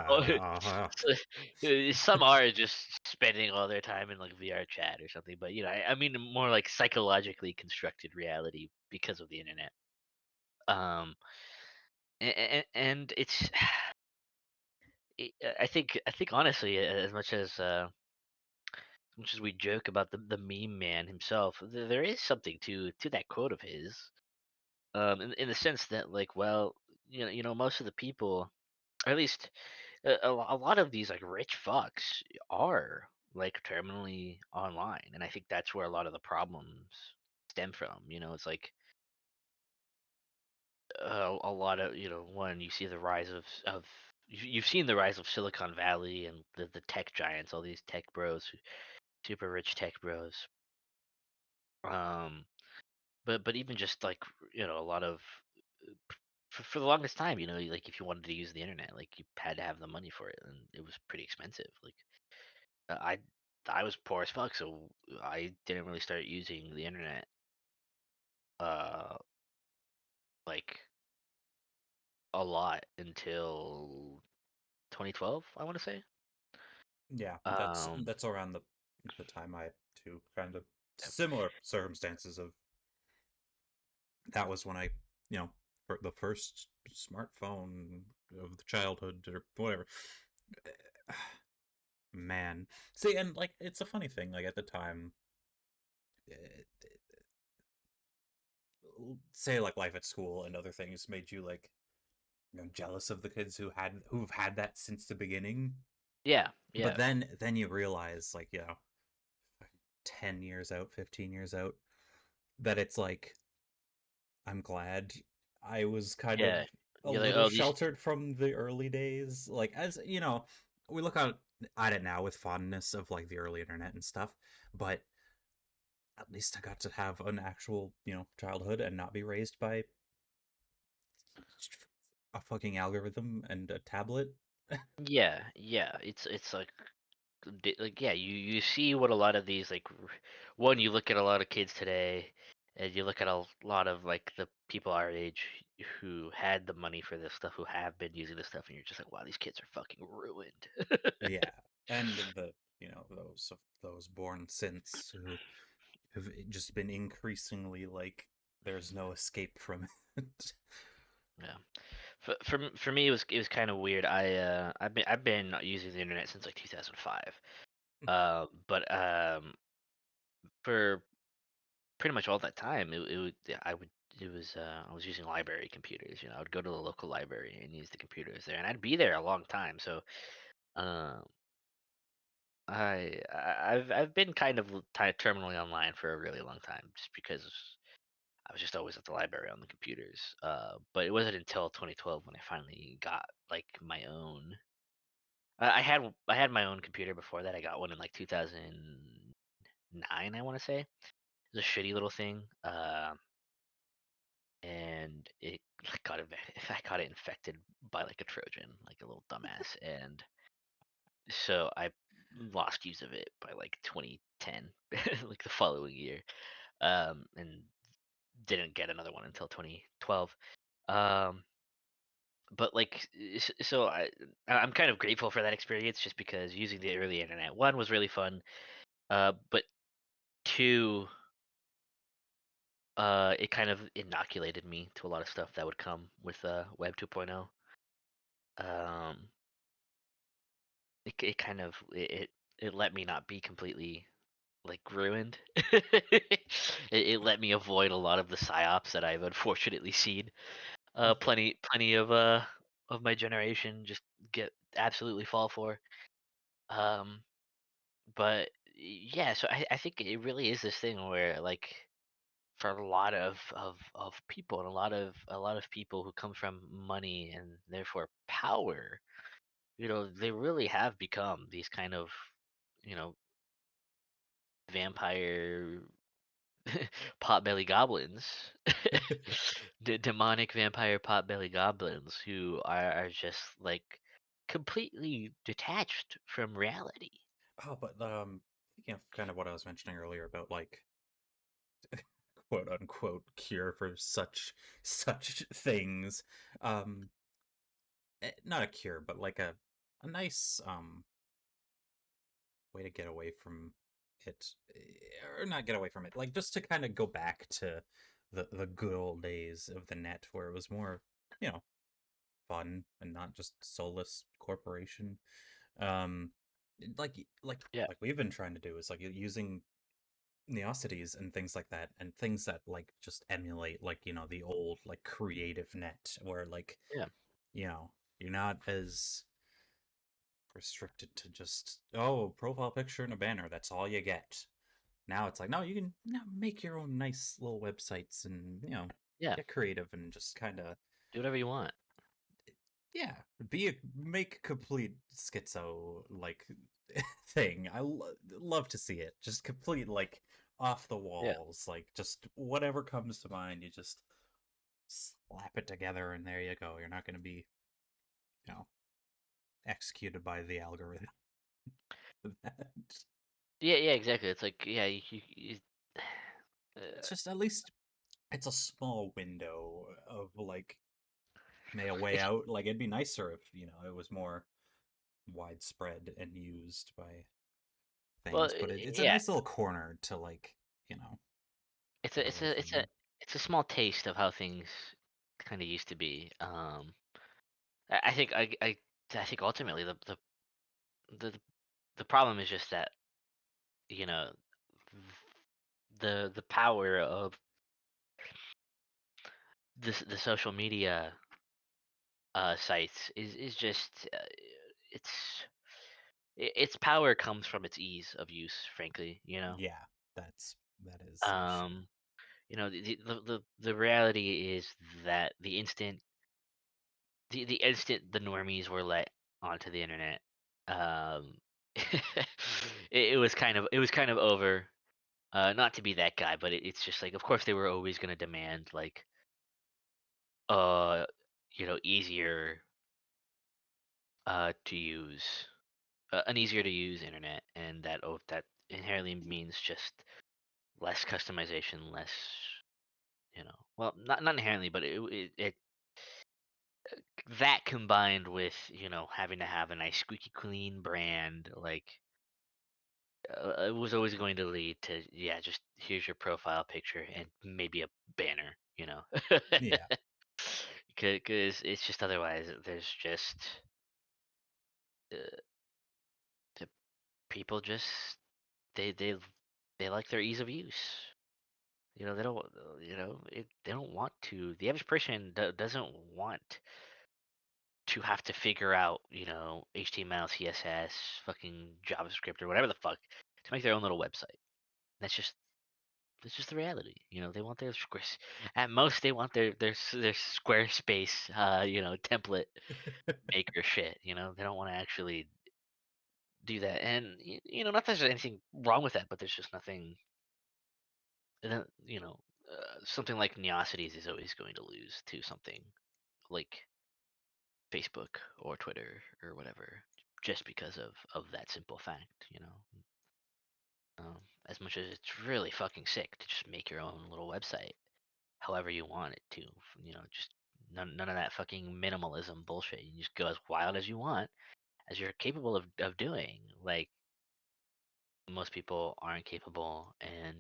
some are just spending all their time in like VR chat or something. But I mean more like psychologically constructed reality because of the internet. Um, and it's I think honestly, as much as we joke about the meme man himself, there is something to that quote of his. In the sense that, like, well, most of the people, or at least a lot of these like rich fucks are like terminally online, and I think that's where a lot of the problems stem from. It's like a lot of, one, you see the rise of you've seen the rise of Silicon Valley and the tech giants, all these tech bros, super rich tech bros. Um, but even just like a lot of for the longest time, like if you wanted to use the internet, like you had to have the money for it, and it was pretty expensive. Like I I was poor as fuck, so I didn't really start using the internet uh like a lot until 2012, I want to say. Yeah, Um, that's around the time I had two kind of similar circumstances of that was when I, you know, for the first smartphone of the childhood or whatever. Man, see, and like it's a funny thing. Like at the time, eh, say like life at school and other things made you like jealous of the kids who've had that since the beginning. yeah, But yeah, then you realize like 10 years out, 15 years out, that it's like I'm glad I was kind of yeah. a You're like, little oh, these, sheltered from the early days. Like, as we look at it now with fondness of like the early internet and stuff, but at least I got to have an actual, childhood and not be raised by a fucking algorithm and a tablet. yeah, yeah. It's like like yeah, you see what a lot of these like one, you look at a lot of kids today, and you look at a lot of like the people our age who had the money for this stuff, who have been using this stuff, and you're just like, wow, these kids are fucking ruined. Yeah, and those born since who have just been increasingly like there's no escape from it. Yeah. For me, it was kind of weird. I've been using the internet since like 2005. But for pretty much all that time, it would yeah, I would it was I was using library computers. I would go to the local library and use the computers there, and I'd be there a long time. So um, I've been kind of terminally online for a really long time, just because I was just always at the library on the computers. But it wasn't until 2012 when I finally got like my own. I had my own computer before that. I got one in like 2009, I want to say. It was a shitty little thing. And it like, I got it infected by like a Trojan, like a little dumbass, and so I lost use of it by like 2010, like the following year, and didn't get another one until 2012. Um, but like, so I'm kind of grateful for that experience, just because using the early internet, one, was really fun, but two, it kind of inoculated me to a lot of stuff that would come with Web 2.0. Um, it kind of it let me not be completely like ruined. It let me avoid a lot of the psyops that I've unfortunately seen. Plenty of my generation just get absolutely fall for. Um, but yeah, so I think it really is this thing where like for a lot of people, and a lot of people who come from money and therefore power, they really have become these kind of, you know, vampire potbelly goblins, demonic vampire potbelly goblins who are just like completely detached from reality. Oh, but thinking of kind of what I was mentioning earlier about like quote unquote cure for such things. Um, not a cure, but like a nice way to get away from it, or not get away from it, like just to kind of go back to the good old days of the net where it was more, you know, fun and not just soulless corporation. Um, like Yeah, like we've been trying to do is like using Neocities and things like that, and things that like just emulate like the old like creative net where like yeah, you know you're not as restricted to just profile picture and a banner, that's all you get. Now it's like no, you can make your own nice little websites and yeah. get creative and just kind of Do whatever you want. yeah, make complete schizo like thing. Love to see it. Just complete like off the Yeah. walls, like just whatever comes to mind, you just slap it together, and there you go. You're not going to be, you know, executed by the algorithm for that. Yeah, yeah, exactly. It's like, yeah, It's uh, just at least it's a small window of like may a way it's out. Like it'd be nicer if it was more widespread and used by well, things, but it's a yeah, nice little corner to like you know it's get a it's away a it's a from. it's a small taste of how things kind of used to be. I think I think ultimately the the problem is just that, you know, the power of the social media sites is just it's its power comes from its ease of use, frankly, you know. Yeah, that is the issue. Um, you know, the reality is that the instant the normies were let onto the internet, um, it was kind of over. Not to be that guy, but it's just like, of course, they were always going to demand like, uh, easier to use, an easier to use internet, and that inherently means just less customization, less, well, not inherently, but it that combined with having to have a nice squeaky clean brand, like, it was always going to lead to, yeah, just here's your profile picture and maybe a banner, Yeah, because it's just otherwise there's just uh, the people just they they they like their ease of use. They don't, they don't want to. The average person doesn't want to have to figure out, HTML, CSS, fucking JavaScript, or whatever the fuck to make their own little website. That's just that's just the reality. They want their square. At most, they want their Squarespace, template maker shit. They don't want to actually do that. And not that there's anything wrong with that, but there's just nothing. Something like Neocities is always going to lose to something like Facebook or Twitter or whatever, just because of that simple fact. As much as it's really fucking sick to just make your own little website however you want it to, just none of that fucking minimalism bullshit. You just go as wild as you want, as you're capable of doing. Like, most people aren't capable and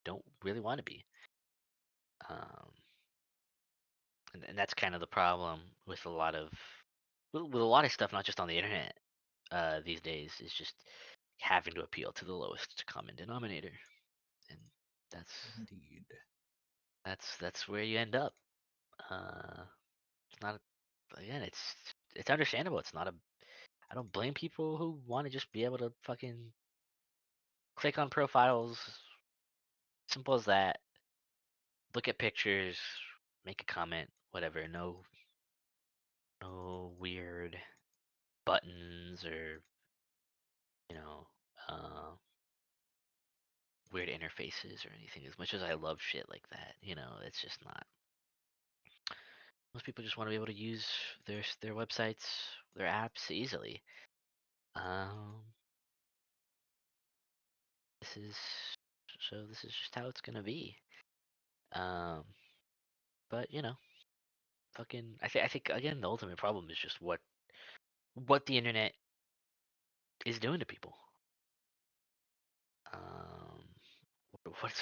don't really want to be. Um, and that's kind of the problem with a lot of with a lot of stuff, not just on the internet these days, is just having to appeal to the lowest common denominator, and that's indeed. that's where you end up. Uh, it's not again, it's understandable. It's not a I don't blame people who want to just be able to fucking click on profiles, simple as that. Look at pictures, make a comment, whatever. No weird buttons or you know uh, weird interfaces or anything. As much as I love shit like that, it's just not. Most people just want to be able to use their websites, their apps easily. Um, this is this is just how it's gonna be. Um, but fucking, I think again the ultimate problem is just what the internet is doing to people. Um, what's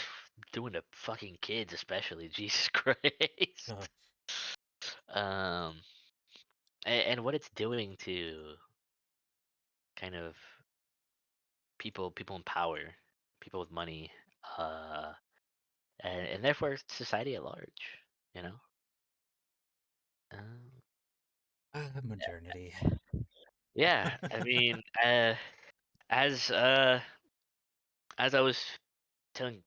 doing to fucking kids, especially. Jesus Uh, Christ. Um, and what it's doing to kind of people in power, people with money, uh, and therefore society at large. You know. Um, modernity. yeah, I mean, as as I was telling,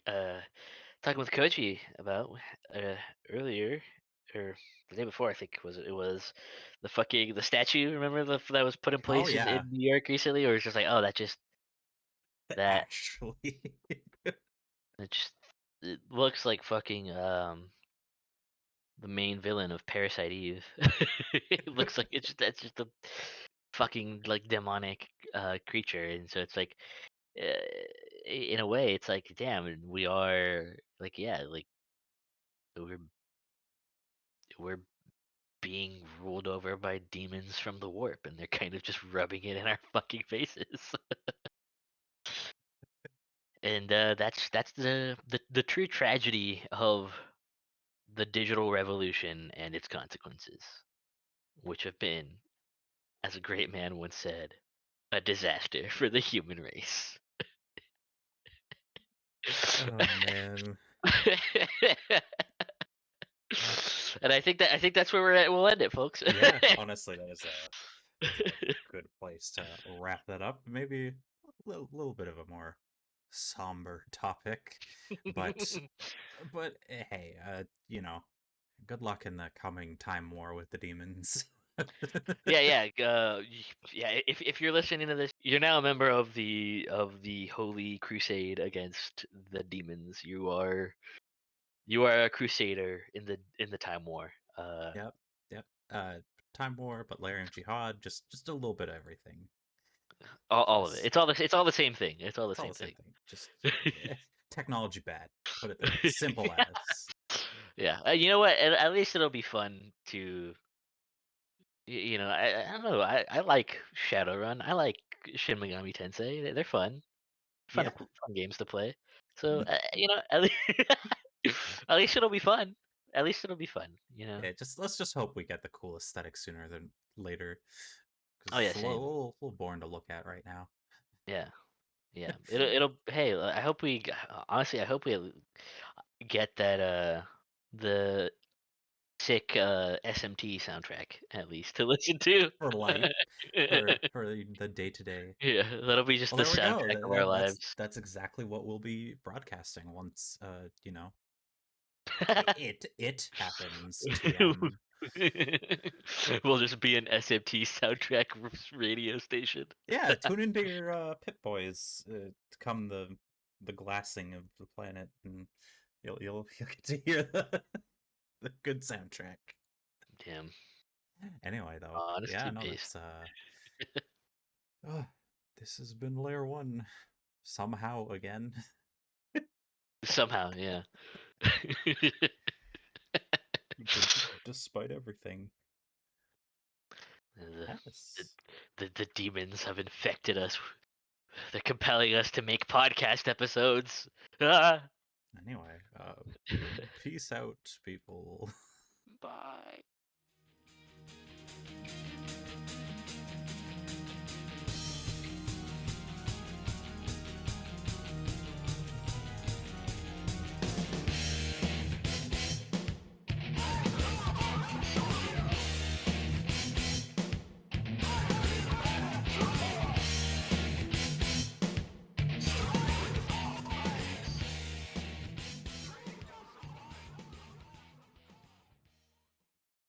uh, talking with Koji about uh, earlier, or the day before, I think it was the statue. Remember that was put in Oh place yeah, in New York recently, or it's just like, oh, that just that actually. it looks like fucking the main villain of Parasite Eve. It looks like that's just a fucking like demonic creature, and so it's like uh, in a way it's like damn, we are like yeah, like we're we're being ruled over by demons from the warp, and they're kind of just rubbing it in our fucking faces. And that's the true tragedy of the digital revolution and its consequences, which have been, as a great man once said, a disaster for the human race. Oh man. And I think that's where we're at. We'll end it, folks. Yeah, honestly, that's a good place to wrap that up. Maybe a little bit of a more somber topic, but hey, good luck in the coming time war with the demons. Yeah, yeah, yeah. If you're listening to this, you're now a member of the Holy Crusade against the demons. You are a crusader in the time war. Yep, yep. Time war, but layering jihad, just a little bit of everything. All of it. Just It's all the same thing. It's all the it's all same the same thing. thing. Just technology bad. Put it that. Simple as. Yeah, you know what? At least it'll be fun to you know. I don't know. I like Shadowrun. I like Shin Megami Tensei. They're fun. Yeah. Fun games to play. So you know, at least, at least it'll be fun. At least it'll be fun. You know. Yeah, just let's just hope we get the cool aesthetic sooner than later, because Oh yeah, it's a same. little boring to look at right now. Yeah, yeah. It'll. Hey, I hope honestly, I hope we get that the sick SMT soundtrack at least to listen to. For life, for the day to day. Yeah, that'll be just Well, the there we go. soundtrack of our lives. That's exactly what we'll be broadcasting once it happens. TM. We'll just be an SMT soundtrack radio station. Yeah, tune into your Pip Boys to come the glassing of the planet, and you'll get to hear the good soundtrack. Damn, Anyway, though, yeah, honesty no, based. that's oh, this has been layer one somehow again. Somehow, yeah. Despite everything. the, Yes. the demons have infected us. They're compelling us to make podcast episodes. Ah! Anyway, peace out, people. Bye.